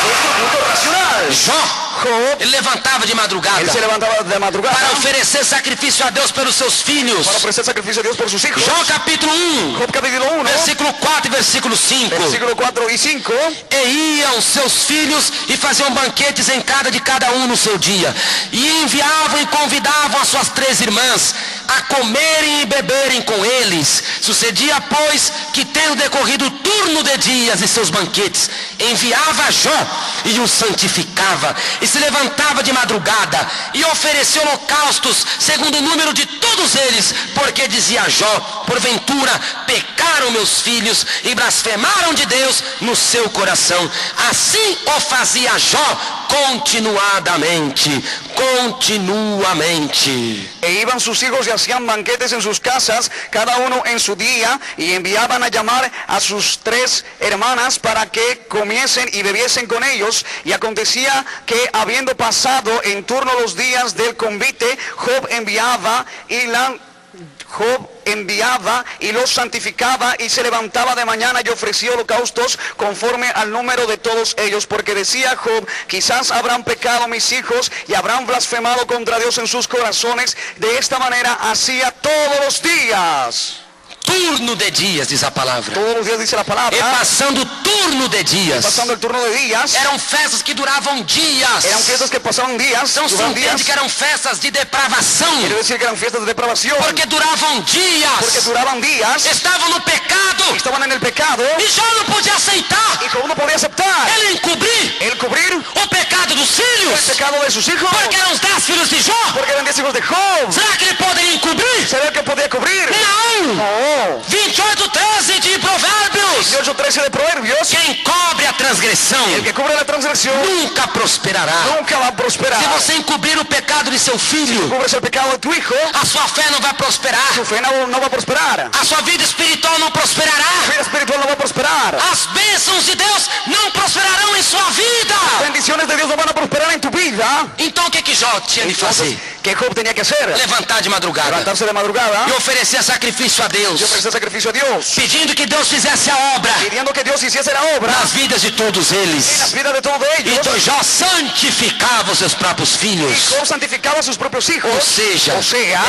Vuestro culto racional. Jó Job, ele levantava de madrugada él se levantaba de madrugada para oferecer sacrifício a Deus pelos seus filhos. para ofrecer sacrificio a Dios por sus hijos. Jó capítulo 1, Job capítulo 1, versículo 4 e versículo 5. versículo 4 y 5. E iam seus filhos e faziam banquetes em casa de cada um no seu dia. E enviavam e convidavam as suas 3 irmãs a comerem e beberem com eles. Sucedia, pois, que tendo decorrido o turno de dias e seus banquetes, enviava Jó e o santificava, e se levantava de madrugada e oferecia holocaustos segundo o número de todos eles, porque dizia Jó: porventura pecaram meus filhos e blasfemaram de Deus no seu coração. Assim o fazia Jó continuamente. E iban sus hijos y hacían banquetes en sus casas, cada uno en su día, y enviaban a llamar a sus 3 hermanas para que comiesen y bebiesen con ellos. Y acontecía que, habiendo pasado en turno los días del convite, Job enviaba y los santificaba, y se levantaba de mañana y ofrecía holocaustos conforme al número de todos ellos, porque decía Job: quizás habrán pecado mis hijos y habrán blasfemado contra Dios en sus corazones. De esta manera hacía todos los días. Turno de dias, diz a palavra. Todos los días dice la palabra. E passando turno de dias. Pasando el turno de días. Eram festas que duravam dias. Eran fiestas que pasaban días. Então se entende que eram festas de depravação. Quiere decir que eran fiestas de depravación. Porque duravam dias. Porque duraban días. Estavam no pecado. Estaban en el pecado. E Jó não podia aceitar. Y Job no podía aceptar. Ele encobrir o pecado dos filhos. El pecado de sus hijos. Porque eram os 10 filhos de Jó. Porque eran 10 hijos de Job. Será que ele poderia encobrir? ¿Será que podía cubrir? Não. No. 28:13 de Provérbios. 28:13 de Proverbios. Quem cobre a transgressão El que cubre la transgresión nunca prosperará. nunca va a prosperar. Se você encobrir o pecado de seu filho, Cubres el pecado de tu hijo, a sua fé não vai prosperar. tu fe no va a prosperar. A sua vida espiritual não prosperará. Tu vida espiritual no va a prosperar. As bênçãos de Deus não prosperarão em sua vida. Bendiciones de Dios no van a prosperar en tu vida. Então o que Jó tinha de fazer? ¿Qué Job tenía que hacer? Levantar de madrugada Levantarse de madrugada e oferecer sacrifício a Deus, y ofrecer sacrificio a Dios, pedindo que Deus fizesse a obra pidiendo que Dios hiciese la obra nas vidas de todos en eles. las vidas de todos ellos. Então Jó santificava os seus próprios Y filhos. Job santificaba a sus propios hijos. Ou seja,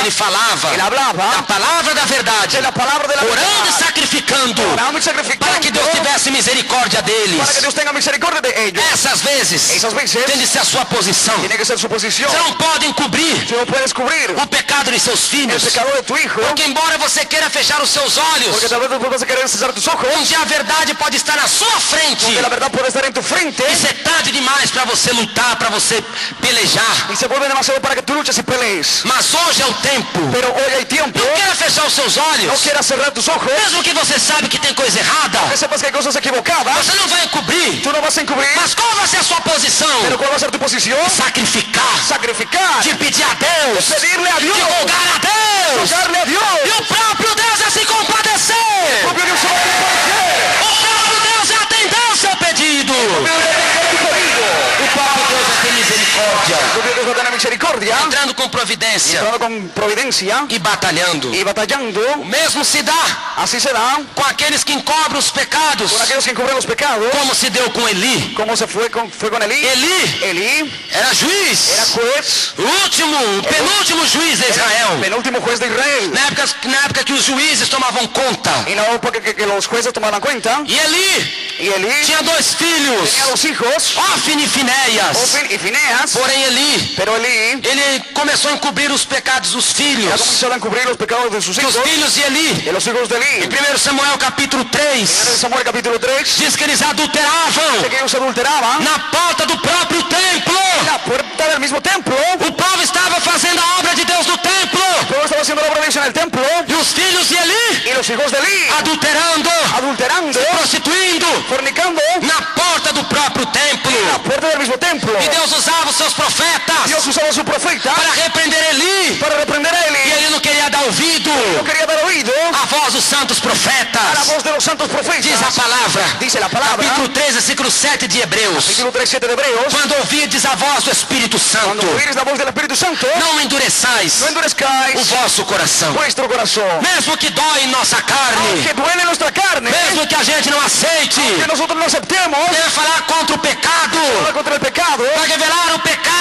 ele falava él hablaba da palavra da verdade, de la palabra de la orando e verdad, sacrificando, orando y sacrificando, para que Deus tivesse misericórdia para que deles. Dios tenga misericordia de ellos. Essas vezes Esas veces tem de ser a sua posição. tiene que ser su posición. Você não pode encobrir Tú no puedes cubrir o pecado de seus el filhos, pecado de tu hijo, porque embora você queira fechar os seus olhos, porque tal vez tú vas a querer cesar tus ojos, um dia a verdade pode estar na sua frente porque la verdad puede estar en tu frente e ser tarde demais para você lutar, para você pelejar. y se vuelve demasiado para que tú luches y pelees. Mas hoje é o tempo. Pero hoy hay tiempo. Não queira fechar os seus No olhos, quieras cerrar tus ojos, mesmo que você sabe que tem coisa errada. que sepas que hay cosas equivocadas. Você não vai encobrir. Tú no vas a encubrir. Mas qual vai ser a sua posição? Pero ¿cuál va a ser tu posición? Sacrificar, Sacrificar, de pedir a Deus, pedirle a Dios, de rogar a Deus, rogarle a Dios. e o próprio Deus é se compadecer. Propio Dios se va a compadecer. O próprio Deus é atender o seu pedido. Propio Dios va a atender tu pedido. O próprio Deus é ter misericórdia, Propio Dios va a tener misericordia, entrando com providência entrando con providencia e batalhando. y batallando. O mesmo se dá Así se da com aqueles que encobrem os pecados, con aquellos que encubren los pecados, como se deu com Eli. como se fue con Elí. Eli Elí era era juiz, juez, o penúltimo juiz de Israel. penúltimo juez de Israel. Na época que os juízes tomavam conta. Y no porque que los jueces tomaran cuenta. E Eli Y Elí tinha 2 filhos, tenía 2 hijos, Ofni e Finéias. Ofni y Fineas. Porém Eli, Pero Elí ele começou a encobrir os pecados dos ya filhos. comenzó a encubrir los pecados de sus hijos, Os filhos de Eli. de los hijos de Em Elí. 1 Samuel capítulo En 3, Samuel capítulo 3, diz que eles adulteravam que ellos adulteraban na porta do próprio templo. la puerta del mismo templo. O povo estava fazendo a obra de Deus no templo. El pueblo estaba haciendo la obra de Dios en el templo. E os filhos de Eli Y los hijos de Elí adulterando, adulterando, prostituindo fornicando na porta do próprio templo. la puerta del mismo templo. E Deus usava os seus profetas Dios usaba a su profeta para repreender Eli. para reprender a E Elí. ele não queria dar ouvido No quería dar oído à voz dos santos a la profetas. voz de los santos profetas. Diz a palavra, Dice la palabra, capítulo 3, versículo 7 de Hebreus. capítulo 3, 7 de Hebreos. Quando ouvides a voz do Espírito Santo, Cuando oíres la voz del Espíritu Santo, não endureçais no o endurezcáis vosso coração. vuestro corazón. Mesmo que dói em nossa carne, Que duele nuestra carne, mesmo que a gente não aceite, que nosotros no aceptemos, deve falar contra o pecado, habla contra el pecado, para revelar o pecado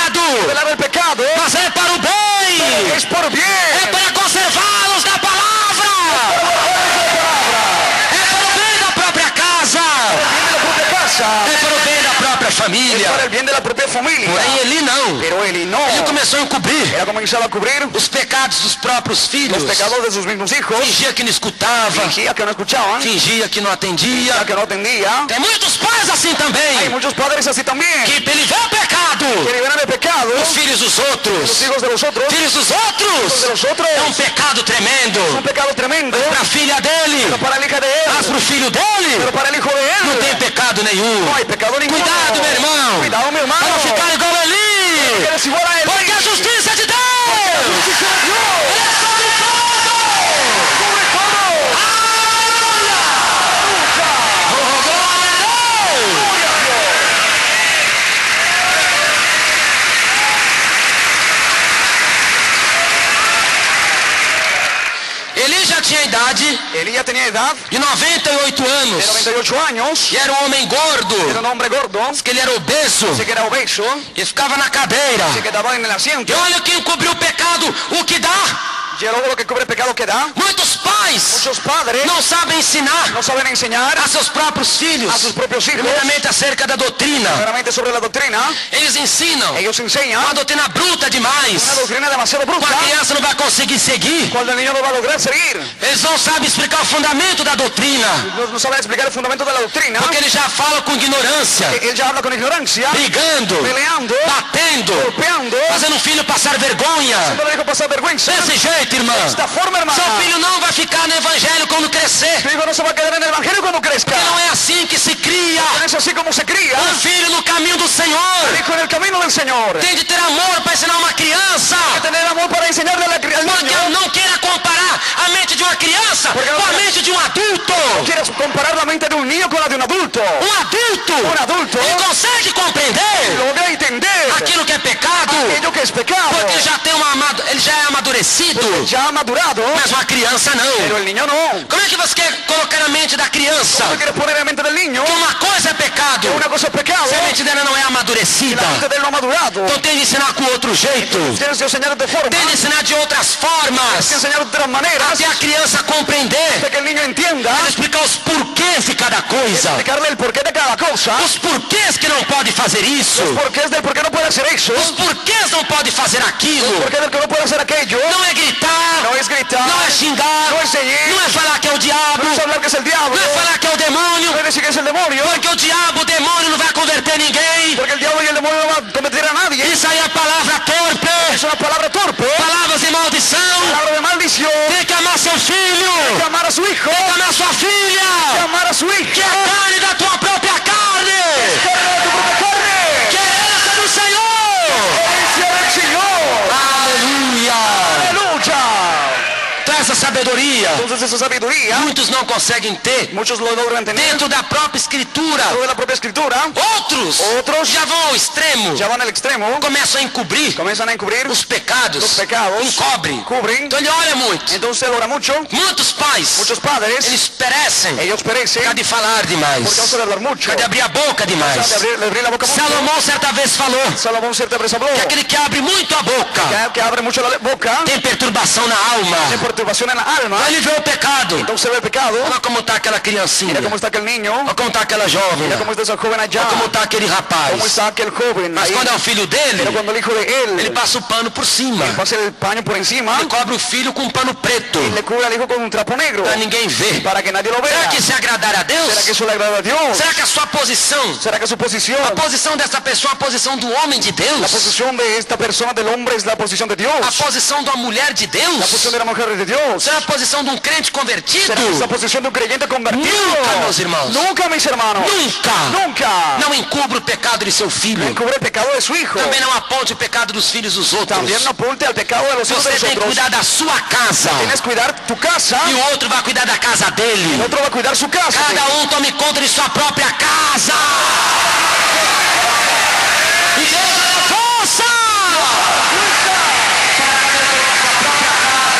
Es por É bien. para conservá-los na palavra. É para o bem da própria casa. Bien de la propia casa. É para o bem da própria Es família. para el bien de la propia familia. Porém, Eli não. Pero Eli no. Ele começou a encobrir Ella comenzaba a cubrir os pecados dos próprios filhos. los pecados de sus mismos hijos. Fingia que não escutava. Fingía que no escuchaban. Fingia que não atendia. Que no atendía. Tem muitos pais assim Hay também. muchos padres así también. Que ele vê o pecado. Que liberan el pecado. Os filhos dos Los outros. hijos de los otros. Filhos dos Los de outros. los otros. É um pecado tremendo. Un pecado tremendo. Para a filha dele. Pero para la hija de Mas él. para o filho dele. Pero para el hijo de Não él. tem pecado nenhum. No hay pecado ninguno. Cuidado, meu irmão. Cuidado, mi hermano. Para não ficar igual a Eli. Eres igual a él. Porque a justiça é de Deus. Justicia de Dios. Ele é sobre todo. Sobre todo. Aleluia. Oh, glória a Deus. Gloria a Dios. Eli já tinha idade Eli ya tenía edad de 98 de anos. 98 años. E era um homem gordo. Era un hombre gordo. Que ele era obeso. Se que era obeso. E ficava na cadeira. Se quedaba en el asiento. E olha quem encobriu o pecado, o que dá. Y luego lo que cubre el pecado que da. Muitos pais Muchos padres não sabem ensinar no saben enseñar a seus próprios filhos. a sus propios hijos. Primeiramente acerca da doutrina. Primeramente sobre la doctrina. Eles ensinam Ellos enseñan uma doutrina bruta demais. una doctrina demasiado Com bruta. a criança não vai conseguir seguir. Cuando el niño no va a lograr seguir. Eles não sabem explicar o fundamento da doutrina. No saben explicar el fundamento de la doctrina. Porque ele já fala com ignorância. Él ya habla con ignorancia. Brigando, Peleando. batendo, Golpeando. fazendo o filho passar vergonha. No le dijo pasar vergüenza. Desse jeito, irmã. Esta forma, hermana. Seu filho não vai ficar no evangelho quando crescer. Tu hijo no se va a quedar en el evangelio cuando crezca. Porque não é assim que se cria. Es así como se cría. Um filho no caminho do Senhor. El hijo en el camino del Señor. Tem de ter amor para ensinar uma criança. Tener amor para enseñarle al Porque niño. não queira comparar a mente de uma criança Porque não com a queira- mente de um adulto. Quieres comparar la mente de un niño con la de un adulto. Um adulto, ele consegue compreender Logra entender aquilo que é pecado. aquello que es pecado. Porque ele já é amadurecido. Ya ha madurado. Mas uma criança não. Pero el niño no. Como é que você quer colocar na mente da criança ¿Cómo quieres poner en la mente del niño que uma coisa é pecado que una cosa es pecado se a mente dela não é y amadurecida? la mente de él no ha madurado? Então tem de ensinar com outro jeito. Tienes que enseñar de forma. Tem de ensinar de outras Tienes formas. que enseñar de otras maneras. Até a criança compreender. Para que el niño entienda. Para explicar os porquês de cada coisa. Explicarle el porqué de cada cosa. Os porquês que não pode fazer isso. Los porqués del por qué no puede hacer eso. Os porquês não pode fazer aquilo. Los porqués del que no puede hacer aquello. Não é gritar. No es gritar. Não é xingar. No es seguir. Não é falar que é o diabo. No es hablar que es el diablo. Não é falar que é o demônio. No es decir que es el demonio. Porque o diabo, o demônio não vai converter ninguém. Porque el diablo y el demonio no van a convertir a nadie. Isso aí é palavra torpe. Es una palabra torpe. Palavras de maldição. Palabra de maldición. Tem que amar seu filho. Que amar a su hijo. Tem que amar sua Que filha. amar a su Que hija. é a carne da tua própria carne. Carne de tu propia carne. Que é a herança do Senhor. Herencia del Señor. Aleluia. Aleluya. Então essa sabedoria, Entonces esa sabiduría, muitos não conseguem ter muchos lo logran tener dentro da própria escritura. dentro de la propia escritura. Outros já vão ao extremo. Ya van al extremo. Começam a encobrir Comienzan a encubrir os pecados. los pecados. Encobrem. Cubren. Então ele olha muito. Entonces logra mucho. Muitos pais, Muchos padres, eles perecem ellos perecen por causa de falar demais. por causa de hablar mucho. Por causa de abrir a boca De demais. abrir la boca mucho. Salomão certa vez falou Salomón cierta vez habló que aquele que abre muito a boca que abre mucho la boca, tem perturbação na alma. tiene perturbación en la alma. Ele vê o pecado. Entonces ve el pecado. Olha como está aquela criancinha. Mira cómo está aquel niño. Olha como está aquela jovem. Mira cómo está esa joven allá. Olha como está aquele Cómo rapaz. está aquel joven Mas ahí. quando é o filho dele, Pero cuando el hijo de ele él passa o pano por cima. pasa el paño por encima, Ele cobre o filho com um pano preto. le cubre al hijo con un trapo negro Para ninguém ver. para que nadie lo Será vea. que se agradar a Deus? ¿Será que eso le agrada a Dios? Será que a sua posição, ¿Será que su posición, a posição dessa pessoa, a posição do homem de la Deus, posición de esta persona, del hombre, es la posición de Dios? a posição de uma mulher de La Deus, posición de la mujer es de Dios. será a posição de um crente convertido? ¿Será esa posición de un creyente convertido? Nunca, meus irmãos. Nunca, mis hermanos. Nunca. Nunca. Não encubra o pecado de seu filho. Encubre el pecado de su hijo. Também não aponte o pecado dos filhos dos outros. También no apunte al pecado de los hijos de Você tem que nosotros. cuidar da sua casa. Tienes que cuidar tu casa E o outro vai cuidar da casa dele. y otro va a cuidar su casa. Cada um tome conta de sua própria casa. E Deus dá força.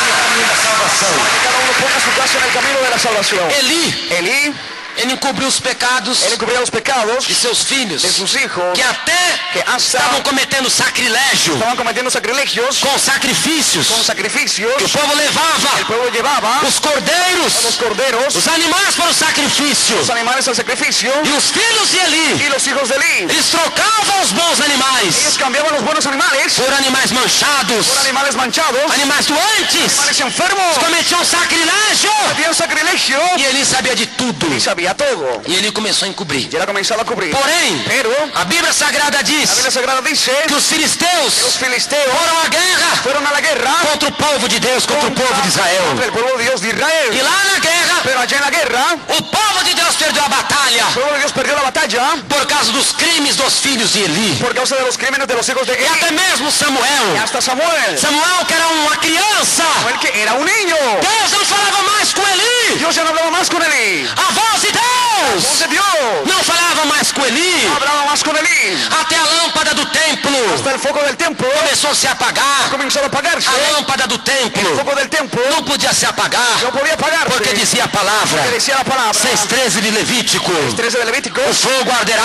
Para que cada uno ponga su casa en el camino de la salvación. Eli, Elí, Ele encobriu os pecados Él encubría los pecados de seus filhos, de sus hijos que até que hasta estavam cometendo sacrilégio estaban cometiendo sacrilegios com sacrifícios con sacrificios. que o povo levava El pueblo llevaba os cordeiros, a los corderos, os animais para o sacrifício, los animales al sacrificio, e os filhos de Eli, y los hijos de Eli. eles trocavam os bons Ellos animais cambiaban los buenos animales por animais manchados, por animales manchados, animais doentes, animales enfermos. cometiam sacrilégio, Hacían sacrilegio e Eli sabia de tudo, y sabía todo. e ele começou a encobrir. Y él ha comenzado a cubrir. Porém, Pero a Bíblia Sagrada la diz Biblia Sagrada dice que os que los filisteus filisteos foram à guerra fueron a la guerra contra o povo de Deus, contra o povo de Israel. contra el pueblo de Dios de E Israel. lá na guerra, Pero allá en la guerra, o povo de Deus perdeu a batalha el pueblo de Dios perdió la batalla por causa dos crimes dos filhos de Eli. por causa de los crímenes de los hijos de E até Eli. mesmo Y Samuel. hasta Samuel, Samuel, que era uma criança, Samuel que era un niño. Deus não falava mais com Eli. Dios ya no hablaba más con Eli. A voz de Voz Deus de Dios não falava mais com Eli. no hablaba más con Eli. Até a lâmpada do templo Hasta el foco del templo começou a se apagar. comenzó a apagarse. A lâmpada do El templo foco del templo não podia se apagar, no podía apagarse. porque dizia a palavra, Que decía la palabra 6:13 de Levítico, 13 de Levítico, o fogo arderá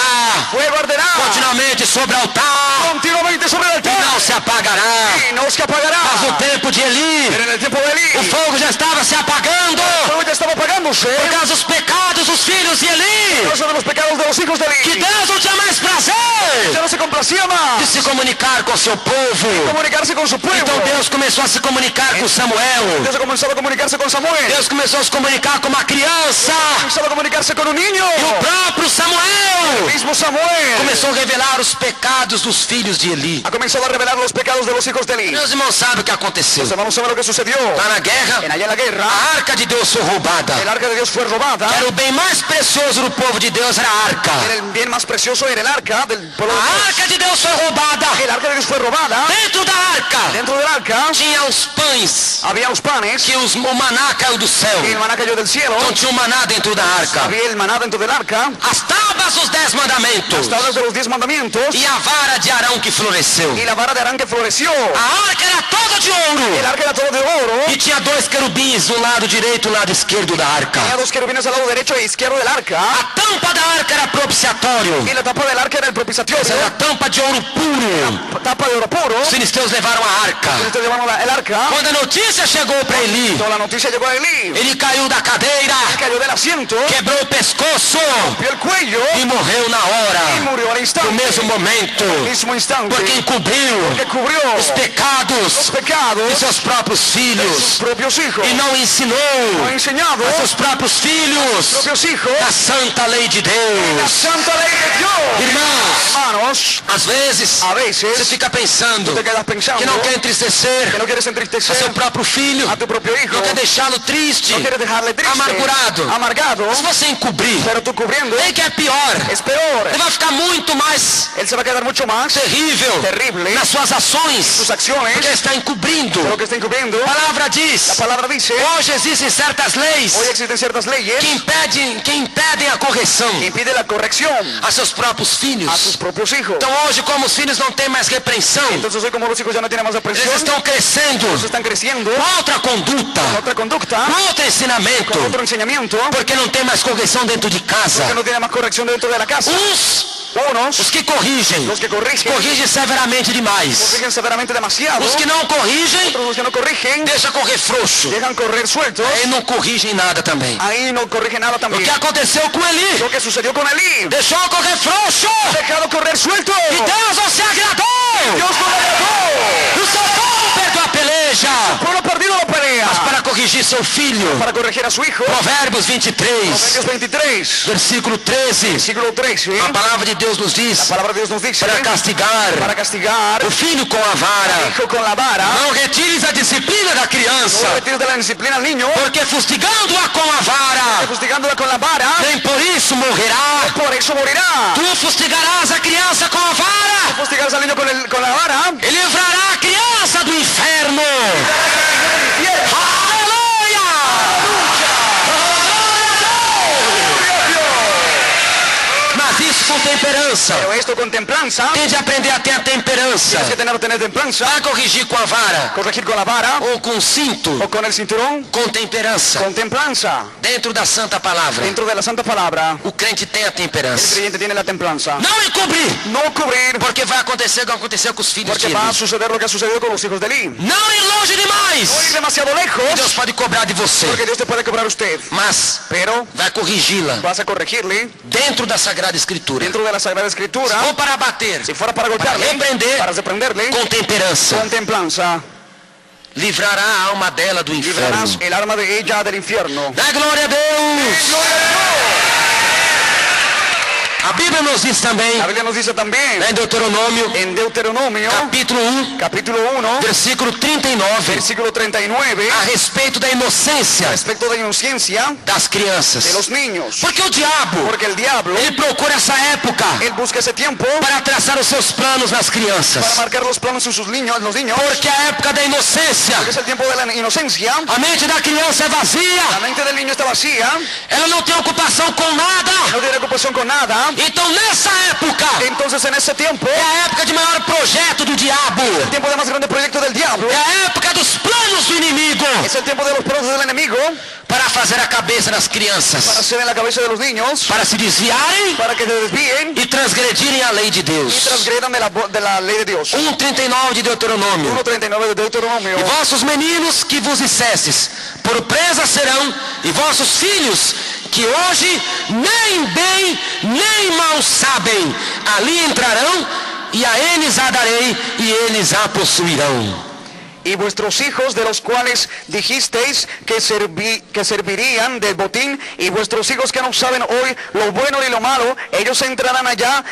fuego arderá continuamente sobre o altar continuamente sobre el e altar não se apagará. y no se apagará. Mas no tempo de Eli, Pero en el tiempo de o Eli, fogo já estava se apagando el fuego ya estaba apagándose por causa dos pecados dos filhos de por Eli, causa de los pecados de los hijos de que Eli. Deus não tinha mais prazer Ya no se complacía de más se comunicar com seu povo. comunicarse con su pueblo. Então Deus começou a se comunicar com Samuel. Dios comenzó a comunicarse con Samuel. Deus começou a se comunicar com uma criança. Comenzó a comunicarse con un niño. E o próprio Samuel El mismo Samuel começou a revelar os pecados dos filhos de Eli. ha comenzado a revelar los pecados de los hijos de Eli. Meus irmãos sabem o que aconteceu. Los hermanos saben lo que sucedió. Lá na guerra, En allá en la guerra, a arca de Deus foi roubada. el arca de Dios fue robada. Era o bem mais precioso do povo de Deus, era a arca. Era el bien más precioso, era el arca del pueblo de A Dios. arca de Deus foi roubada. El arca de Dios fue robada. Dentro da arca Dentro del arca tinha os pães había los panes que o maná caiu do céu. y el maná cayó del cielo. Então tinha um maná dentro da arca. Había el maná dentro del arca. As tábuas dos 10 mandamentos Las tablas de los 10 mandamientos e a vara de Arão que floresceu. y la vara de Arán que floreció. A arca era toda de ouro. El arca era todo de oro. E tinha 2 querubins, um lado direito e um lado esquerdo da arca. Tenía dos querubines al lado derecho e izquierdo del arca. A tampa da arca era propiciatório. Y la tapa del arca era el propiciatorio. Essa era a tampa de ouro puro. Tapa de oro puro. Os filisteus levaram a arca. Ustedes llevaron el arca. Quando a notícia chegou para Eli, Cuando la noticia llegó a Eli, ele caiu da cadeira, cayó del asiento, quebrou o pescoço vio el cuello e morreu na y hora, murió al instante. no mesmo momento, Mismo instante. porque encobriu Que cubrió os pecados pecados de seus próprios de sus filhos propios hijos. e não No ensinou enseñado a seus próprios filhos propios hijos a santa lei de la Deus. santa ley de Dios. Irmãos, Hermanos, às vezes a você veces fica pensando te quedas pensando que não quer entristecer que no quieres a entristecer seu próprio filho, a tu propio hijo, não quer deixá-lo triste, no quieres dejarle triste, amargurado. amargado, Se você encobrir, pero tú cubriendo nem que é pior, es peor. ele vai ficar muito mais Él se va a quedar mucho más terrível terrible nas suas ações, sus acciones porque ele está encobrindo. de lo que está encubriendo. A palavra La diz, palabra dice, hoje existem certas leis hoy existen ciertas leyes que impedem a correção que impiden la corrección a seus próprios a sus filhos. propios hijos. Então hoje, como os filhos não têm mais repreensão, Entonces hoy como los hijos ya no tienen más eles presión, estão crescendo están creciendo com outra conduta, con otra conducta, com outro ensinamento, con otro enseñamiento, porque não tem mais correção dentro de casa. que no tiene más corrección dentro de la casa. Os Unos, que corrigem, los que corrigen severamente demais. corrigen severamente demasiado. Os que não corrigem, Otros los que no corrigen, deixa correr frouxo. dejan correr sueltos. Aí não corrigem nada também. Ahí no corrigen nada O también. que aconteceu com Eli? Lo que sucedió con Eli, Deixou correr frouxo. dejado correr suelto. E Deus não se agradou. Dios no le agradó. O seu povo perdeu a peleja. El pueblo perdido la pelea Mas para corrigir seu filho, para corregir a su hijo. Provérbios 23, Proverbios 23, versículo 13, siglo 13. a palavra de Deus nos diz, La palabra de Dios nos dice para para castigar o filho com a al vara. hijo con la vara. Não retires a disciplina da criança, No retires de la disciplina al niño, porque fustigando-a com a vara, fustigándola con la vara, nem por isso morrerá. por eso morirá. Tu fustigarás a criança com a vara, Fustigarás al niño con la vara, e livrará a criança do inferno. infierno. Aleluia! Mas isso com temperança. Pero esto con templanza. Tem de aprender a ter a temperança. Tienes que tener templanza. Vai corrigir com a vara. Corregir con la vara. Ou com o cinto. O con el cinturón. Com temperança. Con templanza. Dentro da santa palavra. Dentro de la santa palabra. O crente tem a El temperança. creyente tiene la templanza. Não encobrir. No cubrir. Porque vai acontecer o que aconteceu com os filhos de Porque va a Eli. suceder lo que ha sucedido con los hijos de Eli. Não ir longe No ir demais. demasiado lejos. Deus pode cobrar de você. Porque Dios te puede cobrar a usted. Mas Pero vai corrigi-la vas a corregirle dentro da Sagrada Escritura. dentro de la Sagrada Escritura. Ou para bater. Si fuera para golpearle, reprender, para reprenderle, Com temperança. con templanza, Livrará a alma dela do librarás inferno. el alma de ella del infierno. Dá glória a Deus. Gloria a Dios. A Bíblia nos diz também, La Biblia nos dice también em Deuteronômio, en Deuteronomio, capítulo 1, capítulo 1, versículo 39, versículo 39, a respeito da inocência respecto de inocencia das crianças. de los niños. Porque o diabo, Porque el diablo, ele procura essa época él busca ese tiempo para traçar os seus planos nas para crianças. marcar los planos en sus niños, los niños. Porque a época da inocência, Porque es el tiempo de la inocencia. a mente da criança é La vazia, mente del niño está vacía, ela não tem ocupação com nada. no tiene ocupación con nada. Então nessa época, Entonces en ese tiempo, é a época de maior projeto do diabo. el tiempo de más grande proyecto del diablo, É a época dos planos do inimigo es el tiempo de los planos del enemigo para fazer a cabeça das para crianças, hacer en la cabeza de los niños, para se desviarem para que se desvíen e transgredirem a lei de y Deus. transgredan de la ley de Dios. 1:39 de Deuteronômio. 1:39 de Deuteronomio. E vossos meninos que vos dissestes, por presa serão, e vossos filhos que hoje nem bem nem mal sabem, ali entrarão, e a eles a darei, e eles a possuirão. Y vuestros hijos, de los cuales dijisteis que servirían del botín, y vuestros hijos que no saben hoy lo bueno y lo malo, ellos entrarán allá,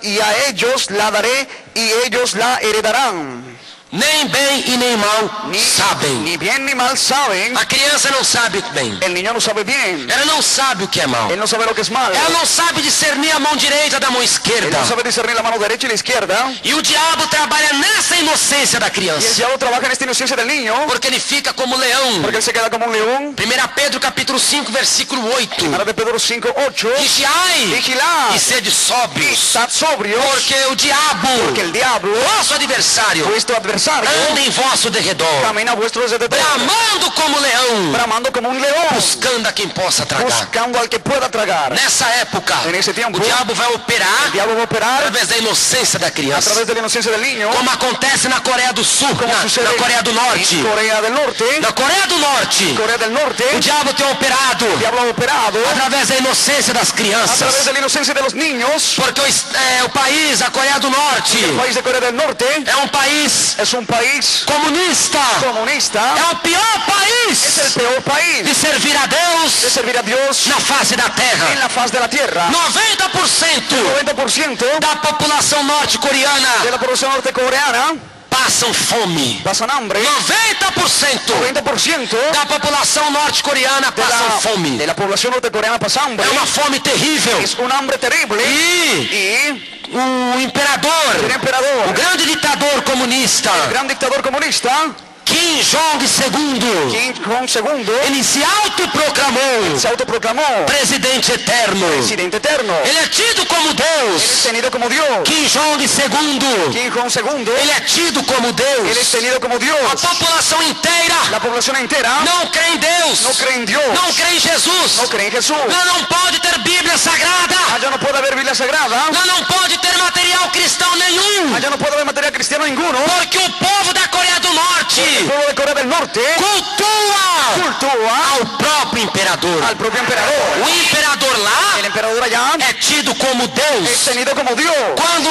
y a ellos la daré, y ellos la heredarán. Nem bem e nem mal sabem. Ni bien ni mal saben. A criança não sabe bem. El niño no sabe bien. Ela não sabe o que é mal. Él no sabe lo que es mal. Ela não sabe discernir a mão direita da mão Él esquerda. no sabe discernir la mano derecha y la izquierda. E o diabo trabalha nessa inocência da Y el criança. diablo trabaja en esta inocencia del niño, Porque ele fica como leão. porque él se queda como un león. 1 Pedro capítulo 5, versículo 8. Primera de Pedro 5:8. Vigiai Vigilad e sede y sóbrios. estad sobrios, Porque o diabo, porque el diablo, vosso adversário, vuestro adversario, anda em vosso derredor, camina a vuestro derredor, bramando como leão, bramando como un león, buscando a quem possa tragar. buscando al que pueda tragar. Nessa época, En ese tiempo, o diabo vai operar el diablo va a operar através da inocência da a criança. través de la inocencia del niño, Como acontece na Coreia do Sul, como sucede na Coreia do Norte. en Corea del Norte. Na Coreia do Norte, Corea del Norte, o diabo tem operado el diablo ha operado através da inocência das a través crianças. de la inocencia de los niños. Porque o país, a Coreia do Norte, El país de Corea del Norte é um país es un país comunista. comunista, É o pior es el país peor de país servir a de Deus servir a Dios na face da en terra. la faz de la tierra. 90% 90% da população norte-coreana de la población nortecoreana passam fome. pasan hambre. 90% 90% da população norte-coreana passam fome. de la población nortecoreana pasa hambre. É uma fome terrível. Es un hambre terrible. E Y o imperador, el o emperador, grande ditador comunista, el gran dictador comunista, Kim Jong-il, Kim Jong-il, ele se autoproclamou se autoproclamó presidente eterno. presidente eterno. Ele é tido como Él es Deus. tenido como Dios. Kim Jong-il, Kim Jong-il, ele é tido como él es Deus. tenido como A Dios. população inteira La población entera não crê em Deus, no cree en Dios, não crê em Jesus. no cree en Jesús. Não pode ter Bíblia Sagrada. Allá no puede haber Biblia Sagrada. Não pode ter material cristão nenhum. Allá no puede haber material cristiano ninguno. Porque o povo da Coreia do Norte El pueblo de Corea del Norte cultua ao próprio imperador. al propio emperador. O imperador lá El emperador allá é tido como es Deus. tenido como Dios. Quando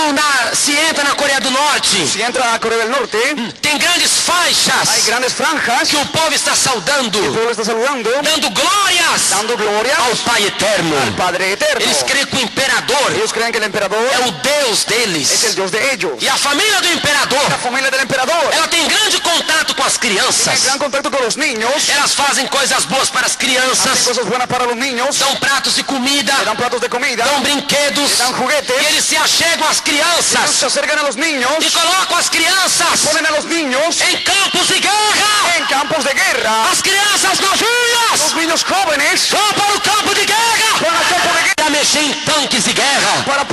se entra na Coreia do Norte, Si entra a Corea del Norte, tem grandes hay faixas grandes franjas. que o povo está saudando, El pueblo está saludando, dando glórias dando gloria ao Pai Eterno. al Padre Eterno. Eles creem que o imperador Ellos creen que el emperador é o Deus es el deles. Dios de ellos. E a família do imperador, La familia del emperador ela tem grande contato com as tiene crianças. gran contacto con los niños. Elas fazem coisas boas para as Hacen crianças, cosas buenas para los niños. dão pratos de comida, Le dan platos de comida. dão brinquedos, Le dan juguetes. e eles se achegam às Ellos crianças se acercan a los niños. e colocam as crianças Ponen a los niños em campos de guerra. en campos de guerra. As crianças novinhas Los niños jóvenes vão para o campo de guerra van al campo de guerra para mexer em tanques de guerra. para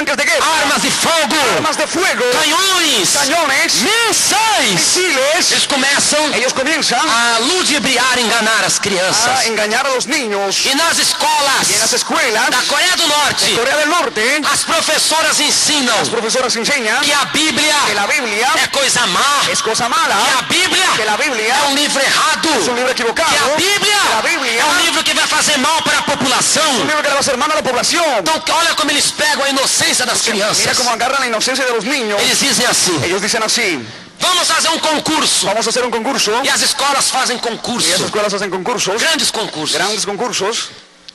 tanques de guerra, armas de fogo, armas de fuego, canhões, cañones, mísseis. misiles. Eles começam Ellos comienzan a ludibriar, enganar as a crianças. engañar a los niños. E nas escolas Y en las escuelas da Coreia do Norte, Corea del Norte, as professoras ensinam las profesoras enseñan que a Bíblia que la Biblia é coisa má, es cosa que a mala, Bíblia que la Biblia é um livro errado, es un libro equivocado, que a Bíblia que la Biblia é um livro que vai fazer mal para a es população. un libro que le va a hacer mal a la población. Então olha como eles pegam a inocência das Mira crianças. cómo agarran la inocencia de los niños. Eles dizem assim: Ellos dicen así, vamos fazer um concurso. vamos a hacer un concurso. E as escolas fazem Y las concurso, escuelas hacen concursos, grandes concursos. grandes concursos.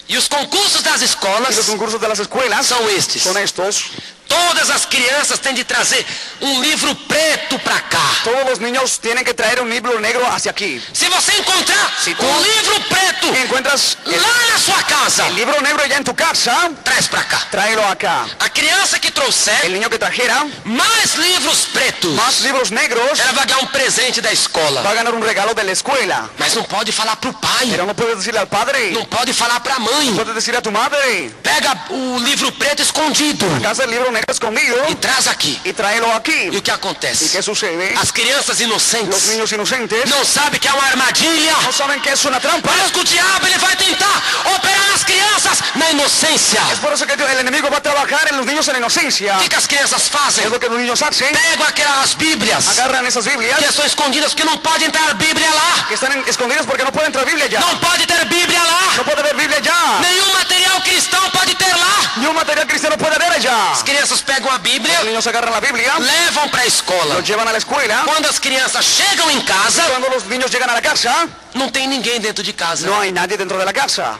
E os concursos das Y escolas los concursos de las escuelas são estes. son estos. Todas as crianças têm de trazer um livro preto para cá. Todos los niños tienen que traer un libro negro hacia aquí. Se você encontrar Se tu um livro preto Y encuentras lá na sua casa, el libro negro ya en tu casa, traz para cá. tráelo acá. A criança que trouxer El niño que trajera mais livros pretos, más libros negros ela vai ganhar um presente da escola. va a ganar un regalo de la escuela. Mas não pode falar pro pai, Pero no puedes decirle al padre, não pode falar pra mãe. puedes decir a tu madre, Pega o livro preto escondido casa el libro negro escondido e traz aqui. y tráelo E aquí. o que ¿Y acontece? qué sucede? As crianças Los inocentes niños inocentes não sabem que é uma armadilha. no saben que es una trampa. Parece que o diabo ele vai tentar operar nas crianças na inocência. Es por eso que el enemigo va a trabajar en los niños en la inocencia. O que as crianças fazem? Es lo que los niños hacen. Pegam aquelas bíblias Agarran esas Biblias que estão escondidas, que não pode entrar Bíblia lá. que están escondidas porque no puede entrar Biblia ya. Não pode ter Bíblia lá. No puede ver Biblia ya. Nenhum material cristão pode ter lá. Ni un material cristiano puede ver allá. As crianças pegam a Bíblia, Los niños agarran la Biblia, levam para a escola. lo llevan a la escuela. Quando as crianças chegam em casa, Cuando los niños llegan a la casa, não tem ninguém dentro de casa. no hay nadie dentro de la casa.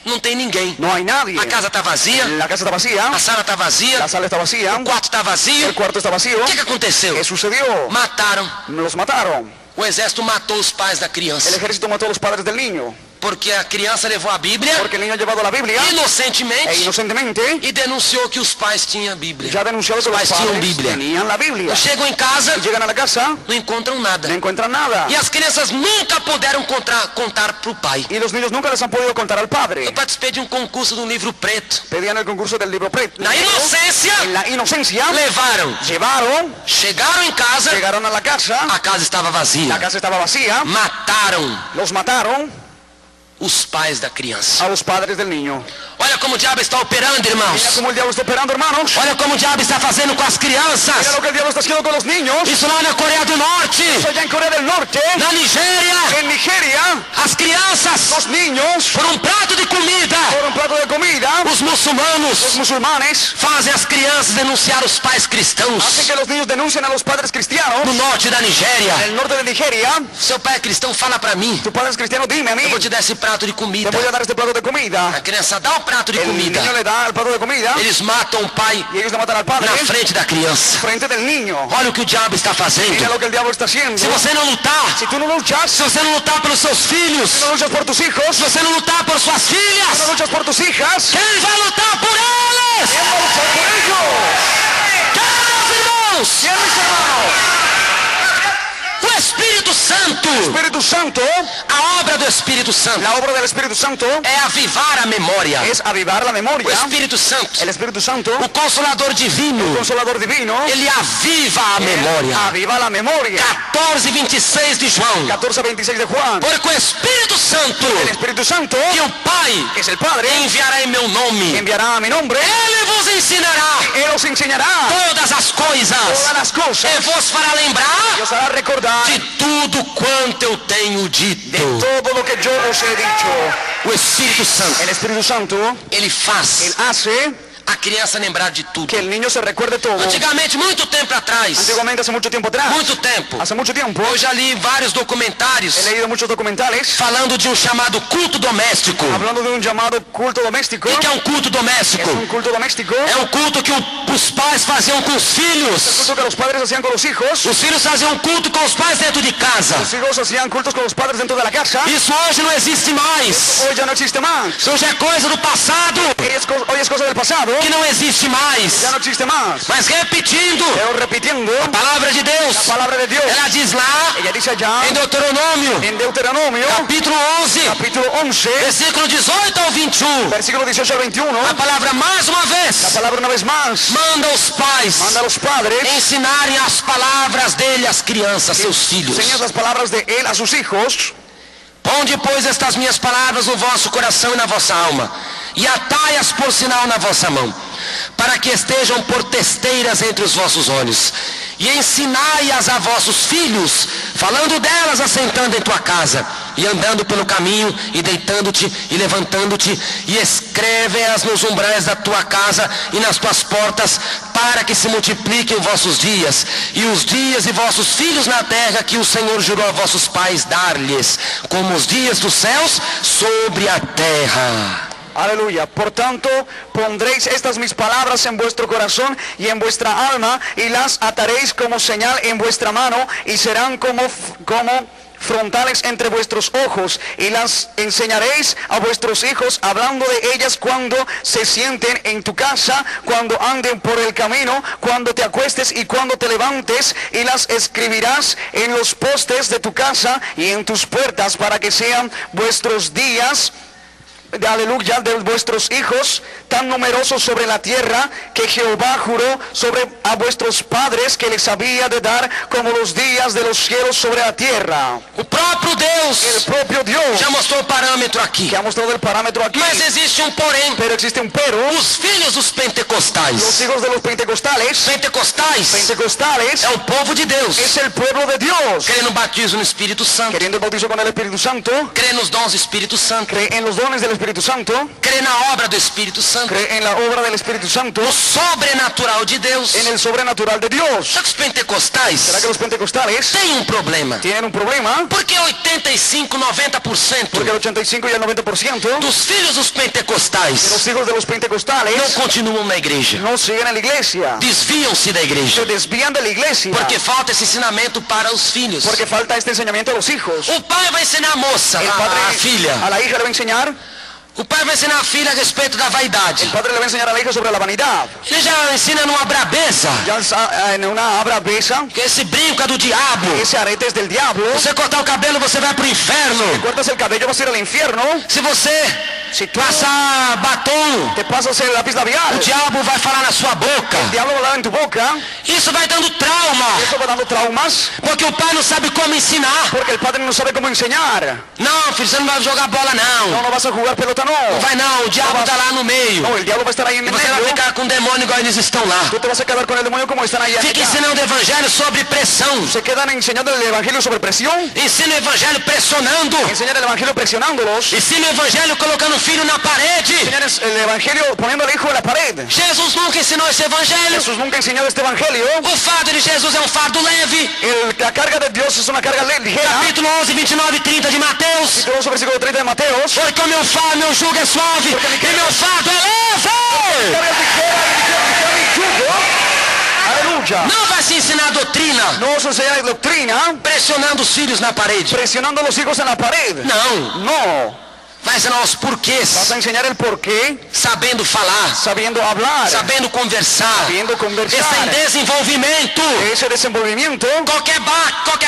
Não tem ninguém. No hay nadie. A casa está vazia, La casa está vacía, a sala está vazia, la sala está vacía, o quarto está vazio. el cuarto está vacío. O que aconteceu? ¿Qué sucedió? Mataram. Los mataron. O exército matou os pais da El criança. ejército mató a los padres del niño. Porque a criança levou a Bíblia Porque el niño ha llevado la Biblia e inocentemente inocentemente e denunciou que os pais tinham a Bíblia. ya denunció que los Pais tinham padres Bíblia. tenían la Biblia. Chegam em casa, Y llegan a la casa, não encontram nada. no encuentran nada. E as crianças nunca puderam contar para o pai. Y los niños nunca les han podido contar al padre. Eu participei de um concurso de um livro preto. Pedían el concurso del libro preto. Na inocência, En la inocencia, levaram. llevaron, Chegaram em casa, llegaron a la casa estava vazia. la casa estaba vacía, Mataram los mataron os pais da criança. a los padres del niño. Olha como o diabo está operando, Mira irmãos. cómo el diablo está operando, hermanos. Olha como o diabo está fazendo com as Mira crianças. lo que el diablo está haciendo con los niños. Isso lá na Coreia do Norte, Eso allá en Corea del Norte, na Nigéria. en Nigeria, As crianças, los niños, por um prato de comida, por un plato de comida, os muçulmanos los musulmanes fazem as crianças denunciar os pais cristãos. hacen que los niños denuncien a los padres cristianos. No norte da Nigéria, En el norte de Nigeria, seu pai é cristão, fala pra mim. tu padre es cristiano, dime a mí, Eu vou te dar esse prato de te comida. voy a dar este plato de comida. A criança dá o prato de El comida. niño le da el plato de comida Eles matam o pai y ellos le matan al padre na frente da criança. frente del niño. Olha o que o diabo está Mira fazendo. lo que el diablo está haciendo. Se você não lutar, Si tú no luchas, se você não lutar pelos seus filhos, no luchas por tus hijos, se você não lutar por suas no filhas, luchas por tus hijas, quem vai lutar por eles? ¿quién va a luchar por ellos? Quem, irmãos? ¿Quién, mis hermanos? O Espírito Santo, Espíritu Santo, a obra do Espírito Santo la obra del Espíritu Santo é avivar a memória. es avivar la O memoria. Espírito Santo, El Espíritu Santo, o Consolador Divino, Consolador divino, ele aviva a memória. aviva la memoria. 14:26 de João. 14:26 de Juan. Porque o Espírito Santo, El Espíritu Santo, que o Pai que es el Padre, enviará em meu nome, enviará a mi nombre, ele vos ensinará Él os enseñará todas as coisas todas las e cosas vos fará lembrar y os hará recordar de tudo quanto eu tenho dito. todo lo que yo os he dicho. O Espírito Santo, El Espíritu Santo, ele faz Él hace a criança lembrar de tudo. que el niño se recuerde todo. Antigamente, muito tempo atrás, Antiguamente, hace mucho tiempo atrás, muito tempo, hace mucho tiempo, eu já li vários documentários he leído muchos documentales falando de um chamado culto doméstico. hablando de un llamado culto doméstico. O que é um culto doméstico? Es un culto doméstico. É um culto que os pais faziam com os filhos. Culto que los padres hacían con los hijos. Os filhos faziam culto com os pais dentro de casa. Los hijos hacían cultos con los padres dentro de la casa. Isso hoje não existe mais. Hoy ya no existe más. Isso hoje é coisa do passado. Hoy es cosa del pasado. que não existe mais. ya no existe más. Mas repetindo, Pero repitiendo a palavra de Deus, la palabra de Dios, ela diz lá ella dice allá em Deuteronômio, en Deuteronomio, capítulo 11, capítulo 11, versículo 18 ao 21. versículo 18 al 21, A palavra mais uma la vez palabra una vez más manda os pais manda a los padres ensinarem as palavras dele às crianças, seus filhos. enseñan las palabras de él a sus hijos. Ponde, pois, estas minhas palavras no vosso coração e na vossa alma, e atai-as por sinal na vossa mão, para que estejam por testeiras entre os vossos olhos, e ensinai-as a vossos filhos, falando delas assentando em tua casa, e andando pelo caminho, e deitando-te, e levantando-te, e escreve-as nos umbrais da tua casa e nas tuas portas, para que se multipliquem vossos dias, e os dias de vossos filhos na terra, que o Senhor jurou a vossos pais dar-lhes, como os dias dos céus sobre a terra. Aleluya. Por tanto, pondréis estas mis palabras en vuestro corazón y en vuestra alma, y las ataréis como señal en vuestra mano, y serán como frontales entre vuestros ojos, y las enseñaréis a vuestros hijos, hablando de ellas cuando se sienten en tu casa, cuando anden por el camino, cuando te acuestes y cuando te levantes, y las escribirás en los postes de tu casa y en tus puertas, para que sean vuestros días, de aleluya, de vuestros hijos, tan numerosos sobre la tierra, que Jehová juró sobre a vuestros padres que les había de dar, como los días de los cielos sobre la tierra. O próprio Deus El propio Dios já mostrou o parâmetro aqui. que ha mostrado el parámetro aquí, Mas existe um porém. pero existe un pero. Os filhos dos Los pentecostais. hijos de los pentecostales Pentecostais é o povo de Deus. es el pueblo de Dios, Crê no batismo no Espírito Santo. queriendo el bautizo con el Espíritu Santo, Crê nos dons do Espírito Santo. cree en los dones del Espíritu Santo, Crê na obra do Espírito Santo. cree en la obra del Espíritu Santo, No sobrenatural de Deus. en el sobrenatural de Dios. Só que os pentecostais ¿Será que los pentecostales têm um problema. tienen un problema? Porque 85, 90% Porque el 85 y el 90% dos filhos dos de pentecostais los hijos de los não pentecostales continuam na igreja. no siguen en la iglesia, Desviam-se da se igreja. desvían de la iglesia, Porque falta esse ensinamento para os filhos. porque falta este enseñamiento a los hijos. O pai vai ensinar a moça, El a padre filha. a la hija le va a enseñar, O pai vai ensinar a filha a respeito da vaidade. el padre le va a enseñar a la hija sobre la vanidad. Ele já ensina numa brabeza, Ya en una abra besa, que esse brinco é do diabo. ese arete es del diablo. Você cortar o cabelo, você vai pro inferno. Cortas el cabello, vas a ir al infierno. Se você Si tú passar batom, te pasas el lápiz labial, o diabo vai falar na sua boca. el diablo va a dar en tu boca. Isso vai dando trauma, Eso va dando traumas, porque o pai não sabe como ensinar. porque el padre no sabe cómo enseñar. Não, filho, você não vai jogar bola não. No vas a jugar pelota, no. Não vai não, o diabo está lá no meio. No, el diablo va a estar ahí en E el você vai medio. ficar com o demônio igual eles estão lá. Tú te vas a quedar con el demonio como están ahí. Fica ensinando o evangelho sobre pressão. Se quedan enseñando el evangelio sobre presión. Ensina o evangelho pressionando. Enseñan el evangelio presionándolos. Ensina o evangelho colocando o filho na parede. Enseñan el evangelio poniendo al hijo en la pared. Jesus nunca ensinou esse evangelho. Jesús nunca ha enseñado este evangelio. O fardo de Jesus é um fardo leve. La carga de Dios es una carga ligera. Capítulo 11, 29 e 30 de Mateus. Capítulo 11, versículo 30 de Mateos. Porque o meu jugo é suave e meu fardo é leve. Carga ligera y yugo. Aleluya. Não vai se ensinar doutrina No se enseña doctrina pressionando os filhos na parede. presionando a los hijos en la pared. Não. No. Vai ensinar os Vas porquês, a enseñar el porqué, sabendo falar, sabiendo hablar, sabendo conversar. sabiendo conversar. Esse em desenvolvimento. Ese desenvolvimiento Qualquer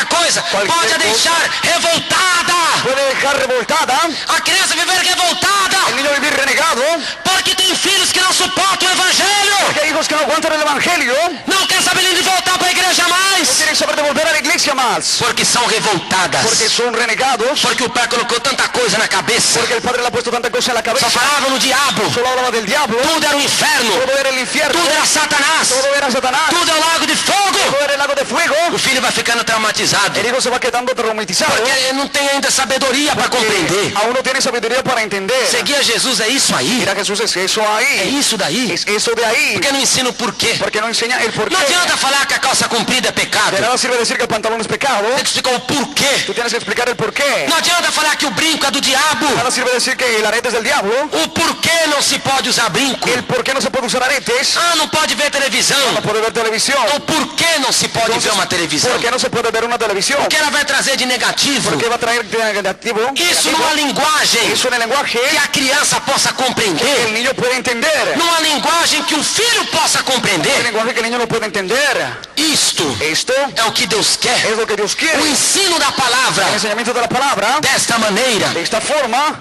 coisa Qualquer pode a coisa. deixar revoltada. puede dejar revoltada A criança viver revoltada el niño vivir renegado, porque tem filhos que não suportam o evangelho. porque hay hijos que no aguantan el evangelio, Não quer saber nem de voltar para a igreja no mais. quieren saber de volver a la iglesia más, Porque são revoltadas. porque son renegados, Porque o pai colocou tanta coisa na cabeça. porque el padre le ha puesto tanta cosa en la Só cabeza, falava no diabo. solo hablaba del diablo, Tudo era o inferno. todo era el infierno, Tudo era Satanás. todo era Satanás, Tudo é o lago de fogo. todo era el lago de fuego. O filho vai ficando traumatizado. El hijo se va quedando traumatizado, Porque ele não tem ainda sabedoria para compreender. aún no tiene sabiduría para entender. Seguir a Jesus é isso aí. Mira, Jesús es eso É ahí, isso daí. es eso de ahí, Porque não ensina o porquê. porque no enseña el porqué. Não adianta falar que a calça comprida é pecado. De nada sirve decir que el pantalón es pecado, Tem que explicar o porquê. tú tienes que explicar el por qué. Não adianta falar que o brinco é do diabo. Nada sirve decir que el arete es del diablo. O porquê não se pode usar brinco. El por qué no se puede usar aretes. Ah, não pode ver televisão. No puede ver televisión. O porquê não se pode ver uma televisão. ¿Por qué no se puede ver una televisión? O que ela vai trazer de negativo. ¿Por qué va a traer negativo? Isso numa linguagem Eso en el lenguaje que a criança possa que compreender. el niño puede entender. Numa linguagem que o filho possa El compreender. lenguaje que el niño no puede entender. Isto Esto é o que Deus quer. es lo que Dios quiere. O ensino da palavra. El enseñamiento de la palabra, Desta maneira. de esta forma,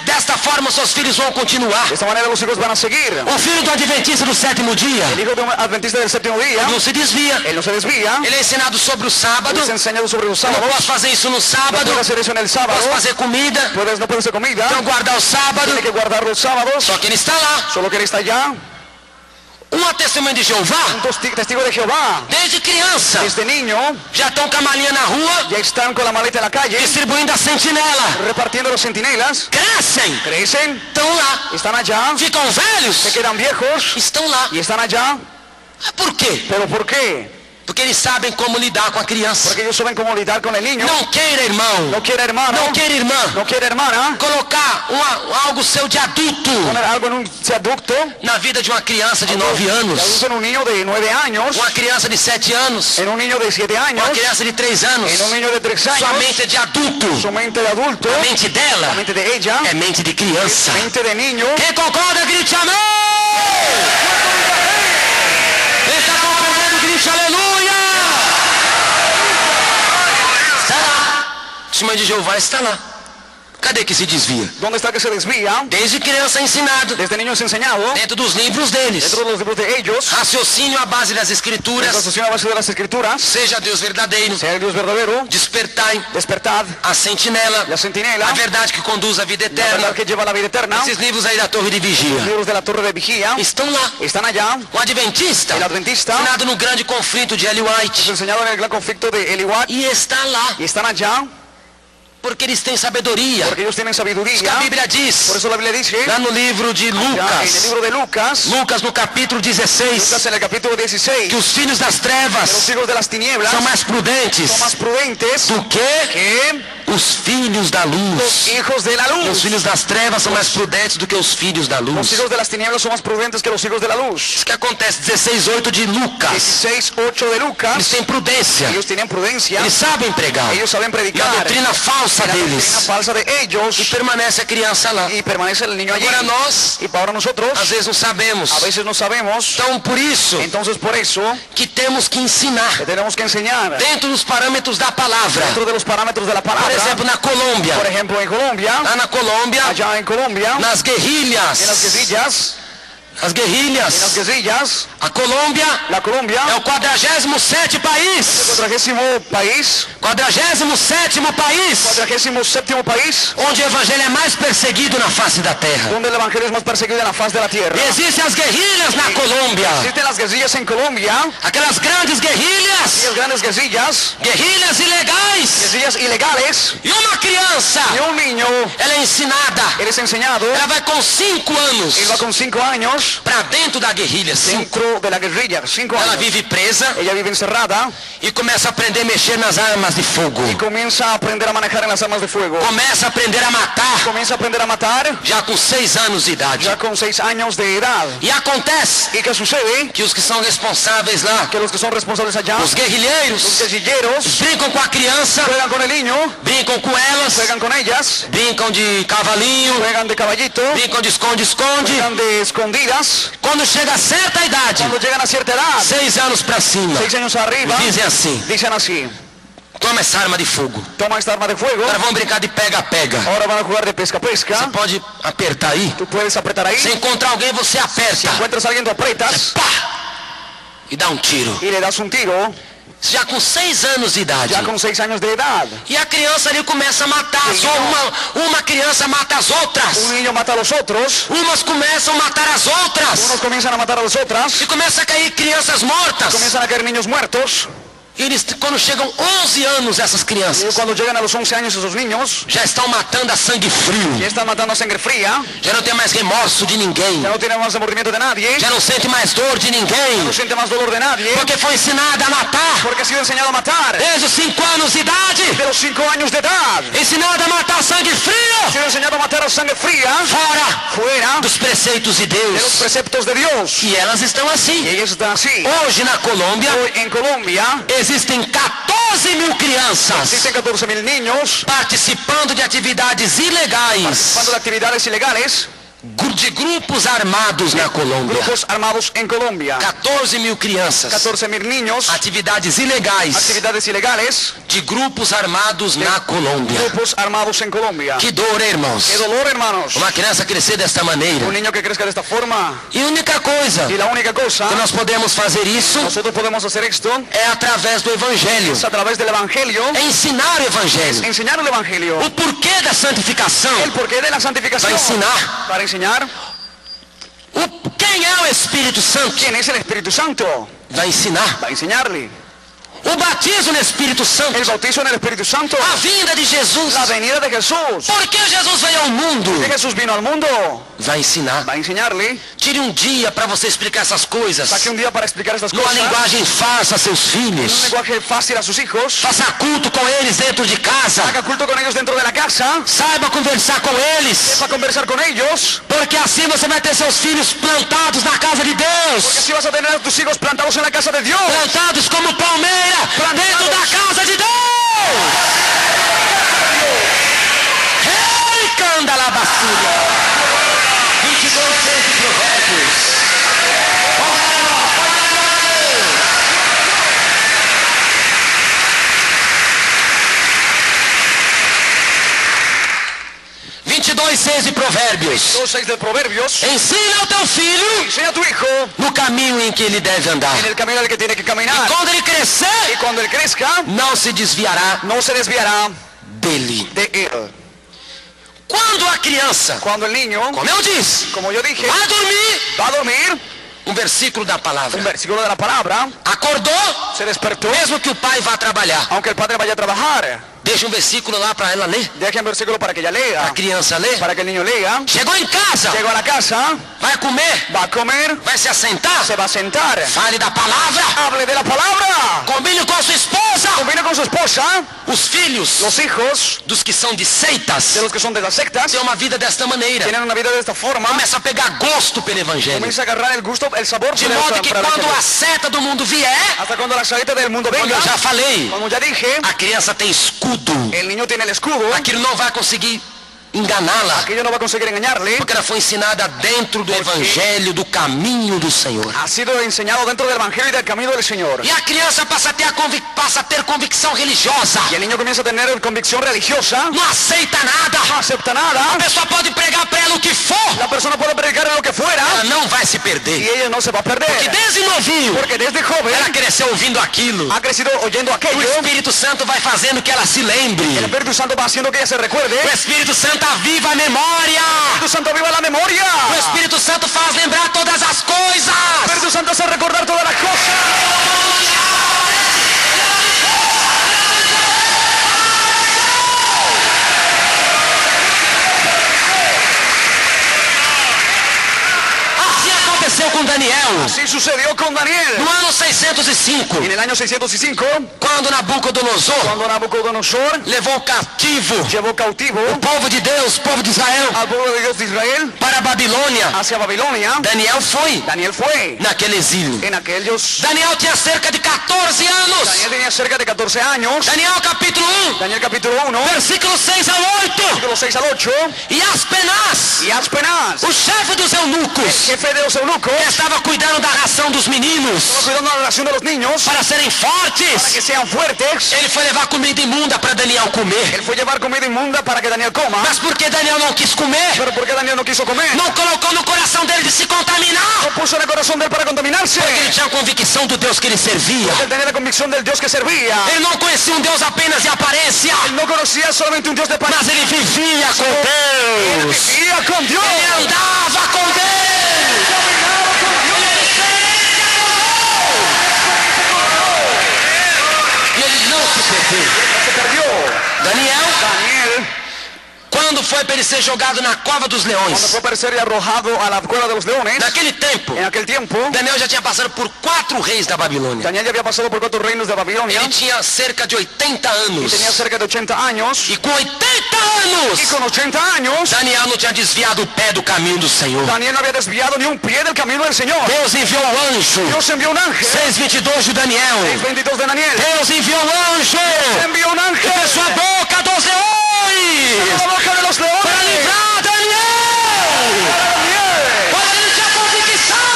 Desta forma seus filhos vão continuar. de esta manera los hijos van a seguir. O filho do adventista do sétimo dia El hijo de un adventista del séptimo día, não se desvia. él no se desvía, Ele é ensinado sobre o sábado. él se enseñado sobre los Eu não sábados, posso fazer isso no no sábado. puede hacer eso en el sábado, Posso fazer comida. no puede hacer comida, Então guardar o sábado. tiene que guardar los sábados, Só que ele está lá. solo que él está allá, Uma testemunha de Jeová, un testigo de Jehová, desde criança, desde niño, já estão com a malinha na rua, ya están con la maleta en la calle, distribuindo a sentinela. repartiendo los centinelas, Crescem, crecen, estão lá. están allá, Ficam se velhos, quedan viejos, estão lá. y están allá, Por quê? pero ¿por qué? Porque eles sabem como lidar com a criança. Porque ellos saben cómo lidar con el niño, Não queira, irmão. no quiere hermano, Não queira, irmã. no quiere hermana, Colocar algo seu de adulto poner algo en un adulto, na vida de uma criança de 9 de anos. adulto en un niño de 9 años, Uma criança de 7 anos. en un niño de 7 años, Uma criança de 3 anos. en un niño de 3 Sua años, mente é de adulto. su mente de adulto, A mente dela la mente de ella, é mente de criança. mente de niño. Quem concorda, grite amém! Quem está compreendendo, grite aleluia! Está lá. Testemunha de Jeová está lá. Cadê que se desvia? ¿Dónde está que se desvía? Desde criança é ensinado. Desde niño es enseñado, Dentro dos livros deles. dentro de los libros de ellos, Raciocínio à base das la escrituras. asociación a base de las escrituras, Seja Deus verdadeiro. sea el Dios verdadero, Despertai despertad, a sentinela. la centinela, A verdade que conduz à vida la verdad eterna. que lleva a la vida eterna, Esses livros aí da torre de los vigia libros de la torre de vigía, estão lá. están allá, O adventista, el adventista, ensinado no grande conflito de Ellen es White, enseñado en el gran conflicto de Eli White, e está lá, y están allá, porque eles têm sabedoria. porque ellos tienen Que a sabiduría, Bíblia diz, por eso la Biblia dice, lá no livro de ya en el Lucas, libro de Lucas, Lucas no capítulo 16, Lucas en el capítulo 16, que os filhos das los trevas hijos de las tinieblas são mais prudentes son más prudentes do que que os filhos da los luz. hijos de la Os luz. filhos das trevas são mais prudentes do que os filhos da Los luz. hijos de las tinieblas son más prudentes que los hijos de la luz. Isso que acontece, 16:8 de Lucas. 16:8 de Eles Lucas, têm prudência, ellos tienen prudencia, eles sabem pregar. ellos saben E a predicar, doutrina falsa la doctrina deles. falsa de E ellos, permanece a criança lá. y permanece el niño allí. Agora nós, Y para nosotros, às vezes não sabemos. a veces no sabemos, Então, por isso entonces por eso que temos que ensinar que tenemos que enseñar dentro dos parâmetros da palavra. dentro de los parámetros de la Por palabra. exemplo, na Colômbia. Por ejemplo, en Colombia, Lá na Colômbia, allá en Colombia, nas en las guerrilhas. guerrillas, As guerrilhas. guerrillas, A Colômbia la Colombia, é o 47º país. 47º país, 47º país 47º país, onde o evangelho é mais perseguido na face da terra. donde el evangelio es más perseguido en la faz de la tierra. E existem as guerrilhas na Colômbia. Existen las guerrillas en Colombia, Aquelas grandes guerrilhas. las grandes guerrillas, Guerrilhas ilegais. guerrillas ilegales, E uma criança, y un niño, ela é ensinada. él es enseñado, Ela vai com 5 anos él va con 5 años para dentro da guerrilha. 5. dentro de la guerrilla, 5 Ela años. vive presa Ella vive encerrada e começa a aprender a mexer nas armas de fogo. y comienza a aprender a manejar en las armas de fuego. Começa a aprender a matar Comienza a aprender a matar já com 6 anos de idade. ya con 6 años de edad. E acontece ¿Y qué sucede? que os que são responsáveis lá, Que los que son responsables allá, os los guerrilheiros, guerrilleros, brincam com a criança, juegan con el niño, brincam com elas, juegan con ellas, brincam de cavalinho, juegan de caballito, brincam de esconde-esconde. juegan de escondidas. Quando chega a certa idade, Cuando llegan a cierta edad, 6 anos para cima, 6 años arriba, dizem assim: dicen así: toma essa arma de fogo. toma esta arma de fuego, Agora vamos brincar de pega-pega. ahora van a jugar de Você pesca-pesca. pode apertar aí. Tú puedes apretar ahí. Se encontrar alguém, você Si aperta. encuentras a alguien, tú aprietas Pá! E dá um tiro. y le das un tiro, Já com 6 anos de idade. ya con 6 años de edad. E a criança ali começa a matar. Uma criança mata as outras. Un niño mata a los otros, Umas começam a matar as outras. unos comienzan a matar a los otros, E começa a cair crianças mortas. comienzan a caer niños muertos. Eles, quando chegam 11 anos, essas Y crianças cuando llegan a los 11 años esos niños, já estão matando a sangue frio. ya están matando a sangre fría, Já não tem mais remorso de ninguém. ya no tienen más remordimiento de nadie, Já não sente mais dor de ninguém. no siente más dolor de nadie, Porque foi ensinada a matar. porque ha sido enseñado a matar Desde os 5 anos de idade. de los 5 años de edad. Ensinada a matar sangue Ha frio. sido enseñado a matar a sangre fría Fora fuera dos preceitos de de los Deus. preceptos de Dios. E elas estão Y assim. ellos están así. Hoje na Colômbia Hoy en Colombia existem 14 mil crianças existen 14.000 niños participando de atividades ilegais participando de actividades ilegales, de grupos armados na Colômbia. grupos armados en Colombia. 14 mil crianças. 14.000 niños, Atividades ilegais actividades ilegales, de grupos armados na Colômbia. grupos armados en Colombia. Que dor, irmãos. ¡Qué dolor, hermanos! Uma criança crescer desta maneira. Un niño que crezca de esta forma. E a única coisa Y la única cosa que nós podemos fazer isso nosotros podemos hacer esto é através do Evangelho. es a través del Evangelio, É ensinar o Evangelho. enseñar el Evangelio, O porquê da santificação. el porqué de la santificación, Para ensinar. para enseñar Quem é o Espírito Santo? quién es el Espíritu Santo, Vai ensinar. para enseñarle. O batismo no Espírito Santo. El bautizo en el Espíritu Santo, A vinda de Jesus. la venida de Jesús. Por que Jesus veio ao mundo? Que Jesús vino al mundo, Vai ensinar. va a enseñarle. Tire um dia para você explicar essas coisas. Saque un día para explicar estas Numa cosas, linguagem fácil a seus en un filhos. lenguaje fácil a sus hijos. Faça culto com eles dentro de casa. Haga culto con ellos dentro de la casa, Saiba conversar com eles. para conversar con ellos, Porque assim você vai ter seus filhos plantados na casa de porque Deus. así vas a tener a tus hijos plantados en la casa de Dios. Plantados como palmeira dentro da casa de Deus. Ei, canda la basura. 22 de Provérbios. de Provérbios. 2:6 de Proverbios. Ensina ao teu filho Enseña a tu hijo no caminho em que ele deve andar. en el camino en el que tiene que caminar. Quando ele crescer, Y cuando él crezca, não se desviará no se desviará dele. de él. Quando a criança, Cuando el niño, como eu disse, como yo dije, vai dormir, va a dormir, um versículo da palavra, un versículo de la palabra, acordou, se despertó, mesmo que o pai vá trabalhar, aunque el padre vaya a trabajar, deixa um versículo lá para ela ler, deja un versículo para que ella para lea, a criança ler. para que el niño lea. Chegou em casa, Llegó a la casa, vai comer, va a comer, vai se assentar, se va a sentar, fale da palavra, hable de la palabra, combine com a sua esposa. combina con su esposa. Os filhos Los hijos dos que são de seitas de los que son de las sectas têm uma vida desta maneira. tienen una vida de esta forma, Começa a pegar gosto pelo evangelho. comienza a agarrar el gusto, el sabor De por el- modo que para el quando evangelio. a seta do mundo vier, Hasta cuando la saeta del mundo como venga, eu já falei, como ya dije, a criança tem escudo. el niño tiene el escudo, Aquilo não vai conseguir enganá-la, aquello no va a conseguir engañarle, porque ela foi ensinada dentro do evangelho, do caminho do Senhor. ha sido enseñado dentro del evangelio y del camino del Señor. E a criança passa a ter convicção religiosa. Y el niño comienza a tener convicción religiosa, Não aceita nada. no acepta A nada, pessoa pode pregar para ela o que for, la persona puede predicar en lo que fuera ela não vai se y perder. ella no se va a Que perder, desde novinho, porque desde joven ela cresceu ouvindo aquilo. ha crecido oyendo O aquello. Espírito Santo vai fazendo que ela se lembre. El Espíritu Santo va haciendo que ella se recuerde. O Espírito Santo aviva a memória. El Espíritu Santo viva la memoria. O Espírito Santo faz lembrar todas as coisas. El Espíritu Santo hace recordar todas las cosas. Assim aconteceu com Daniel. Así sucedió con Daniel. No ano 605, En el año 605, quando Nabucodonosor cuando Nabucodonosor levou cativo llevó cautivo o povo de Deus, o povo de Israel, al pueblo de Dios de Israel para a Babilônia, hacia Babilonia, Daniel foi Daniel fue naquele exílio. en aquellos. Daniel tinha cerca de 14 anos. Daniel tenía cerca de 14 años. Daniel capítulo 1, Daniel capítulo 1, versículo 6 a 8. versículo 6 al 8. E Aspenaz, Y Aspenaz, o chefe dos eunucos, jefe de los eunucos, que estava cuidando da ração dos meninos cuidando la relación de los niños para serem para fortes, que sean fuertes. ele foi levar comida imunda para Daniel comer. Él fue llevar comida inmunda para que Daniel coma. Mas porque Daniel não quis comer, Pero ¿por qué Daniel no quiso comer? não colocou no coração dele de se contaminar, No puso en el corazón de él para contaminarse. porque ele tinha a convicção do Deus que ele servia. Él tenía la convicción del Dios que servía. Ele não conhecia um Deus apenas de aparência, Él no conocía solamente un Dios de paz. mas ele vivia com Él Deus. vivía con Dios. Ele andava com Deus. Caminaba con Dios. ele ser jogado na cova dos cuando leões. fue para ser arrojado a la cueva de los leones, Naquele tempo, en aquel tiempo, Daniel já tinha passado por 4 reis da Babilônia. Daniel ya había pasado por 4 reinos de Babilonia Ele tinha cerca de 80 y anos. tenía cerca de 80 años. E com 80 anos, Y con 80 años, Daniel não tinha desviado o pé do caminho do Senhor. Daniel no había desviado ni un pie del camino del Señor. Deus enviou um anjo. Dios envió un ángel. 6:22 de Daniel. 6:22 de Daniel. Deus enviou um anjo. Envió un ángel. Fechou a boca dos leões. La boca de los Para leones. livrar Daniel. Daniel. Para ele tinha convicção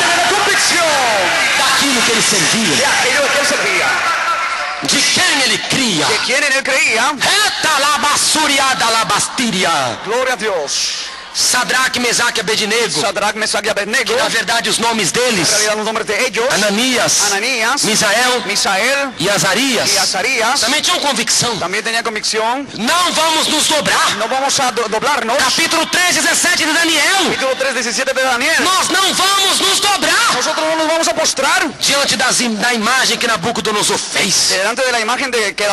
Tiene convicción daquilo que ele de servia. aquello que él servía. De quem ele cria. De quién en él creía. Eta labasuriada labastiria. Gloria a Dios. Sadraque, Mesaque e Abednego. Sadrach, Mesach y Abednego. Na verdade, os nomes En deles: realidad los nombres de ellos. Ananias, Ananías, Misael Misael e Azarias. y Azarías. Também tinham convicção. También tenía convicción. Não vamos nos dobrar. No vamos a doblarnos. Capítulo 3, 17 de Daniel. Capítulo 3, 17 de Daniel. Nós não vamos nos dobrar Nosotros no nos vamos a postrar diante da imagem que Nabucodonosor fez. delante de la imagen de que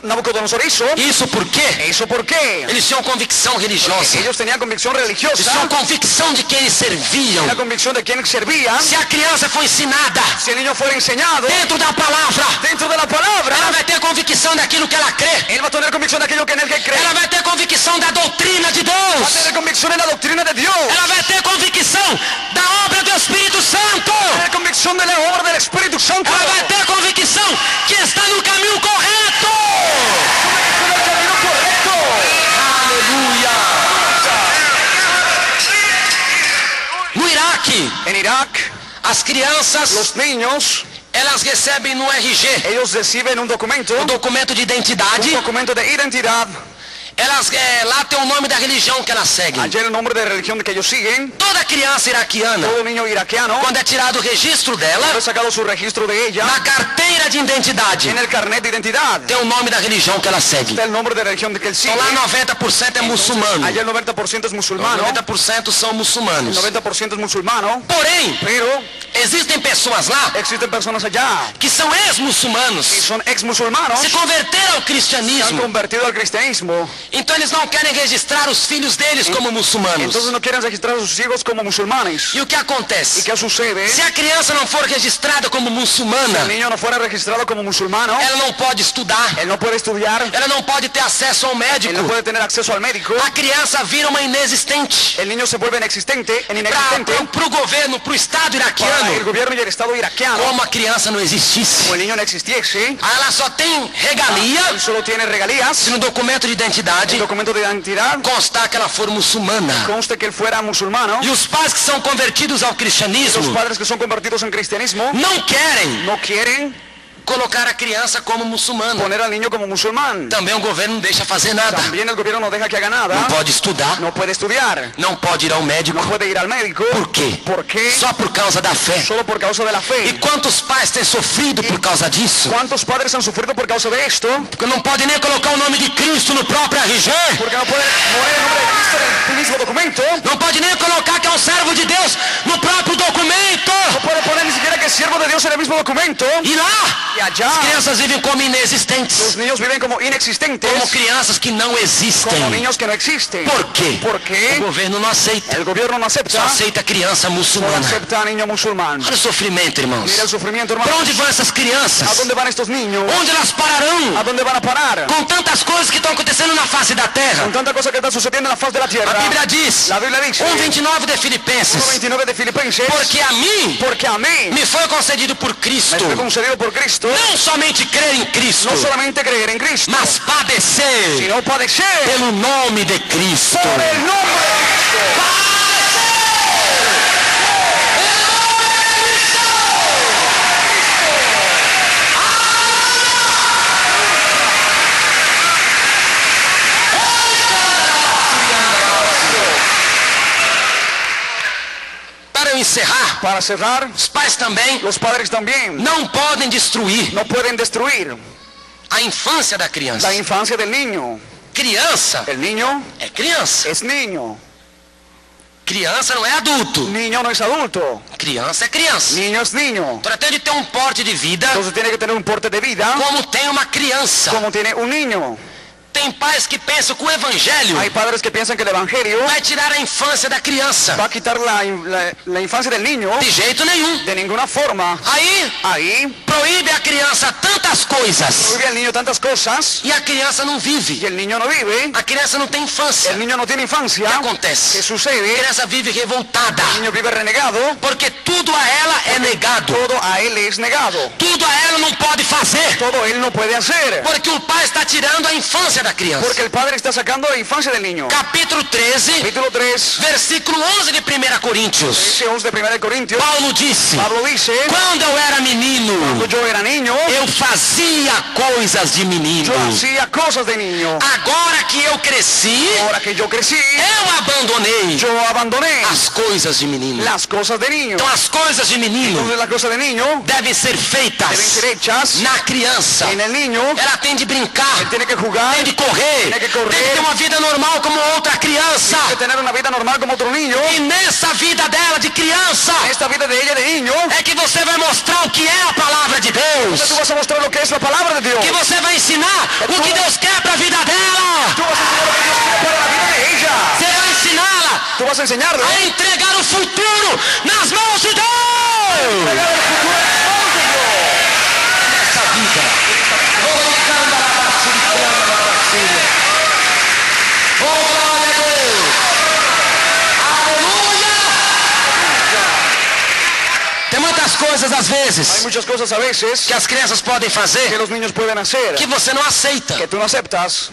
Nabucodonosor hizo. Isso por quê? ¿Eso por qué? Eles tinham convicção religiosa. Ellos tenían convicción Eles religiosa. tinham convicção de quem eles serviam. La convicción de quién servía. Se a criança foi ensinada Si el niño fuera enseñado dentro da palavra, dentro de la palabra, ela vai ter convicção daquilo que ela crê. él va a tener convicción de aquello que en él que cree. Ela vai ter convicção da doutrina de Va a Deus. tener convicción en la doctrina de Dios. Ela vai ter convicção da obra do Espírito Santo. Va a tener convicción de la obra del Espíritu Santo. Ela vai ter convicção que está no caminho correto. En el camino correcto. Aleluia. No Iraque, En Irak, as crianças, los niños, elas recebem no RG, ellos reciben un documento de identidade. documento de identidad. Elas, lá tem o nome da religião que elas seguem. Allí el nombre de religión que ellos siguen. Toda criança iraquiana, Todo niño iraquiano, quando é tirado o registro dela, ha sacado su registro de ella na carteira de identidade, en el carnet de identidad. tem o nome da religião que ela segue. Está el nombre de religión de que él sigue. Então lá 90% é muçulmano. Allá el 90% es musulmano. 90% são muçulmanos. 90% es musulmano. Porém, Pero existem pessoas lá existen personas allá que são que ex-muçulmanos, son ex musulmanos, se converteram ao se han cristianismo. convertido al cristianismo. Então eles não querem registrar os filhos deles como muçulmanos. Entonces no quieren registrar a sus hijos como musulmanes. E o que ¿Y acontece? qué sucede? Se a criança não for registrada como Si muçulmana, el niño no fuera registrado como musulmano, ela não pode estudar, él no puede estudiar, ela não pode ter acesso ao médico. él no puede tener acceso al médico, A criança vira uma inexistente. el niño se vuelve inexistente, Para o governo, para o Estado para el iraquiano, gobierno y el Estado iraquiano, como a criança não existisse. como el niño no existiese, Ela só tem regalia él solo tiene regalías, se no documento de identidade el documento de identidad, constar que ela for muçulmana. conste que él fuera musulmano. E os pais que são convertidos ao Los cristianismo padres que son convertidos en cristianismo não querem no quieren colocar a criança como muçulmana. poner al niño como musulmán. Também o governo não deixa fazer nada. También el gobierno no deja que haga Não nada, pode estudar, no puede estudiar, não pode ir ao médico. no puede ir al médico. Por quê? ¿Por qué? Só por causa da fé. Solo por causa de la E fe. quantos pais têm sofrido por causa disso? ¿Cuántos padres han sufrido por causa de esto? Porque não pode nem colocar o nome de Cristo no próprio RG. Porque no puede poner el nombre de Cristo en el mismo documento. Não pode nem colocar que é um servo de Deus no próprio documento. No puede poner ni siquiera que es siervo de Dios en el mismo documento. E lá, Y allá as crianças vivem como inexistentes. los niños viven como inexistentes, Como crianças que não existem. como niños que no existen. Por quê? ¿Por O qué? governo não aceita. El gobierno no Só acepta, aceita a criança no muçulmana. acepta a niño musulmán. Olha o sofrimento, irmãos. Mira el sufrimiento, Para hermano. onde vão essas ¿A crianças? dónde van estos niños? Onde elas pararão? ¿A dónde van a parar? Com tantas coisas que estão acontecendo na face da terra. Con tanta cosa que está sucediendo en la faz de la A tierra. Bíblia diz, La Biblia dice, 1:29 de Filipenses, 1:29 de Filipenses, porque a mim porque a mí me foi concedido por me Cristo, fue concedido por Cristo não somente crer em Cristo, no solamente creer en Cristo, mas padecer sino padecer pelo nome de Cristo. por el nombre de Cristo. Para eu encerrar, Para cerrar, os pais também los padres también não podem destruir no pueden destruir a infância da criança. la infancia del niño. Criança El niño é criança. es niño. Criança não é adulto. Niño no es adulto. Criança é criança. Niño es niño. Então tem de ter um porte de vida Entonces tiene que tener un porte de vida como tem uma criança. como tiene un niño. tem pais que pensam que o evangelho Hay padres que piensan que el evangelio vai tirar a infância da criança. va a quitar la infancia del niño. De jeito nenhum. De ninguna forma. Aí proíbe a criança tantas coisas. Prohíbe al niño tantas cosas. E a criança não vive. Y el niño no vive. A criança não tem infância. El niño no tiene infancia. O que acontece? ¿Qué A sucede? criança vive revoltada. El niño vive renegado. Porque tudo a ela é negado. Todo a él es negado. Tudo a ela não pode fazer. Todo él no puede hacer. Porque o pai está tirando a infância da criança. Porque el padre está sacando la infancia del niño. Capítulo 13, Capítulo 3, versículo 11 de 1 Coríntios. ese 11 de 1 Corintios. Paulo disse: Pablo dice, quando eu era menino, cuando yo era niño, eu fazia coisas de menino. yo hacía cosas de niño. Agora que eu cresci, Ahora que yo crecí, eu abandonei yo abandoné as coisas de menino. las cosas de niño. Então as coisas de menino Entonces las cosas de niño devem ser deben feitas ser hechas na criança. en el niño. Ela tem de brincar, Él tiene que jugar, tem de correr, Tem que correr. tem de ter uma vida normal como outra criança. tiene que tener una vida normal como otro niño. E nessa vida dela de criança Esta vida de ella de niño, é que você vai mostrar o que é a palavra de Deus. tú vas a mostrar lo que es la palabra de Dios. Que você vai ensinar o que Deus quer para a vida dela. Tú vas a enseñar lo que Dios quiere para la vida de ella. Você vai ensiná-la Tú vas a enseñarle a entregar o futuro nas mãos de Deus. entregar el futuro en las manos de Dios. Nessa vida. Oh, glória a Deus. Aleluia. Tem muitas coisas às Hay vezes muchas cosas a veces que as crianças podem que fazer los niños pueden hacer que você não aceita. que tú no aceptas.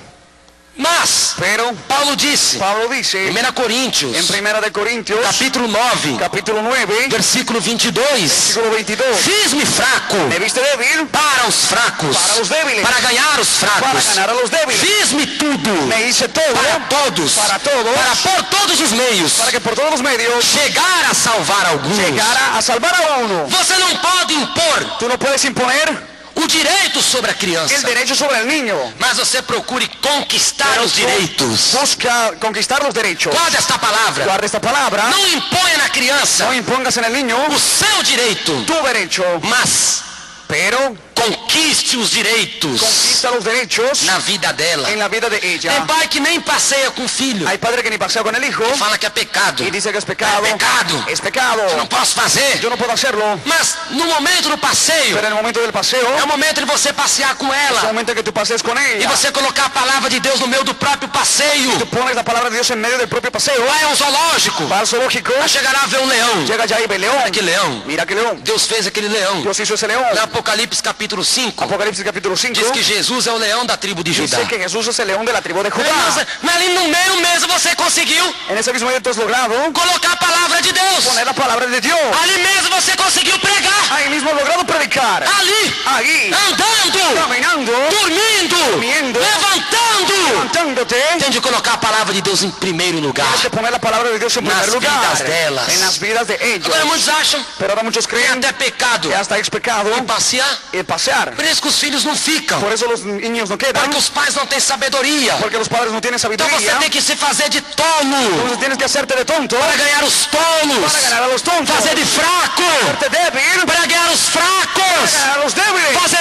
Mas Pero Paulo disse, Pablo dice 1 Coríntios, en 1 de Corintios, capítulo 9, capítulo 9, versículo 22. versículo 22. Fiz-me fraco Me viste débil para os fracos, para os débiles, para ganhar os para fracos. ganar a los débiles. Fiz-me tudo Me hice todo para todos, para todos, para por todos os meios, para que por todos los medios chegar a salvar alguns. llegara a salvar a uno. Você não pode impor Tú no puedes imponer o direito sobre a criança, el derecho sobre el niño, mas você procure conquistar pero os direitos. busca conquistar los derechos. Guarda esta palavra. Guarda esta palabra. Não imponha na criança No impongas en el niño o seu direito, tu derecho, mas pero conquiste os direitos conquista los derechos na vida dela. en la vida de Tem ella. pai que nem passeia com o filho, Hay padre que ni pasea con el hijo fala que é pecado. y dice que es pecado. É pecado. Es pecado. Eu não posso fazer. Yo no puedo hacerlo. Mas no momento do passeio, Pero en el momento del paseo, é o momento de você passear com es el ela momento que tú pasees con e ella. você colocar a palavra de Deus no meio do próprio passeio. Tú pones la palabra de Dios en medio del propio paseo. Vai a um zoológico, Va al zoológico, vai chegar a ver um leão. llega allá y ve león. Olha que leão. Mira que león. Deus fez aquele leão. Dios hizo ese león. No Apocalipse capítulo 5, Apocalipsis capítulo 5 diz que Jesus é o leão da tribo de Judá. dice que Jesús es el león de la tribu de Judá. Mas ali no meio mesmo você conseguiu En ese mismo momento has logrado colocar a palavra de Deus. poner la palabra de Dios. Ali mesmo você conseguiu pregar. Ahí mismo has logrado predicar. Ali, Ahí, andando, caminando, dormindo, Dormindo. levantando. levantándote. Tem de colocar a palavra de Deus em primeiro lugar. Tienes que poner la palabra de Dios en Nas primer lugar. vidas delas. En las vidas de ellos. Agora muitos acham Pero ahora muchos que é creen até pecado que hasta es pecado passear. pasear. Por isso que os filhos não ficam. Por eso los niños no quedan. Porque os pais não têm sabedoria. Porque los padres no tienen Então você sabiduría. tem que se fazer de tolo Entonces tienes que hacerte de tonto para ganhar os tolos. para ganar a los tontos. Fazer de fraco Hacerte débil para ganhar os fracos. para ganar a los débiles. Fazer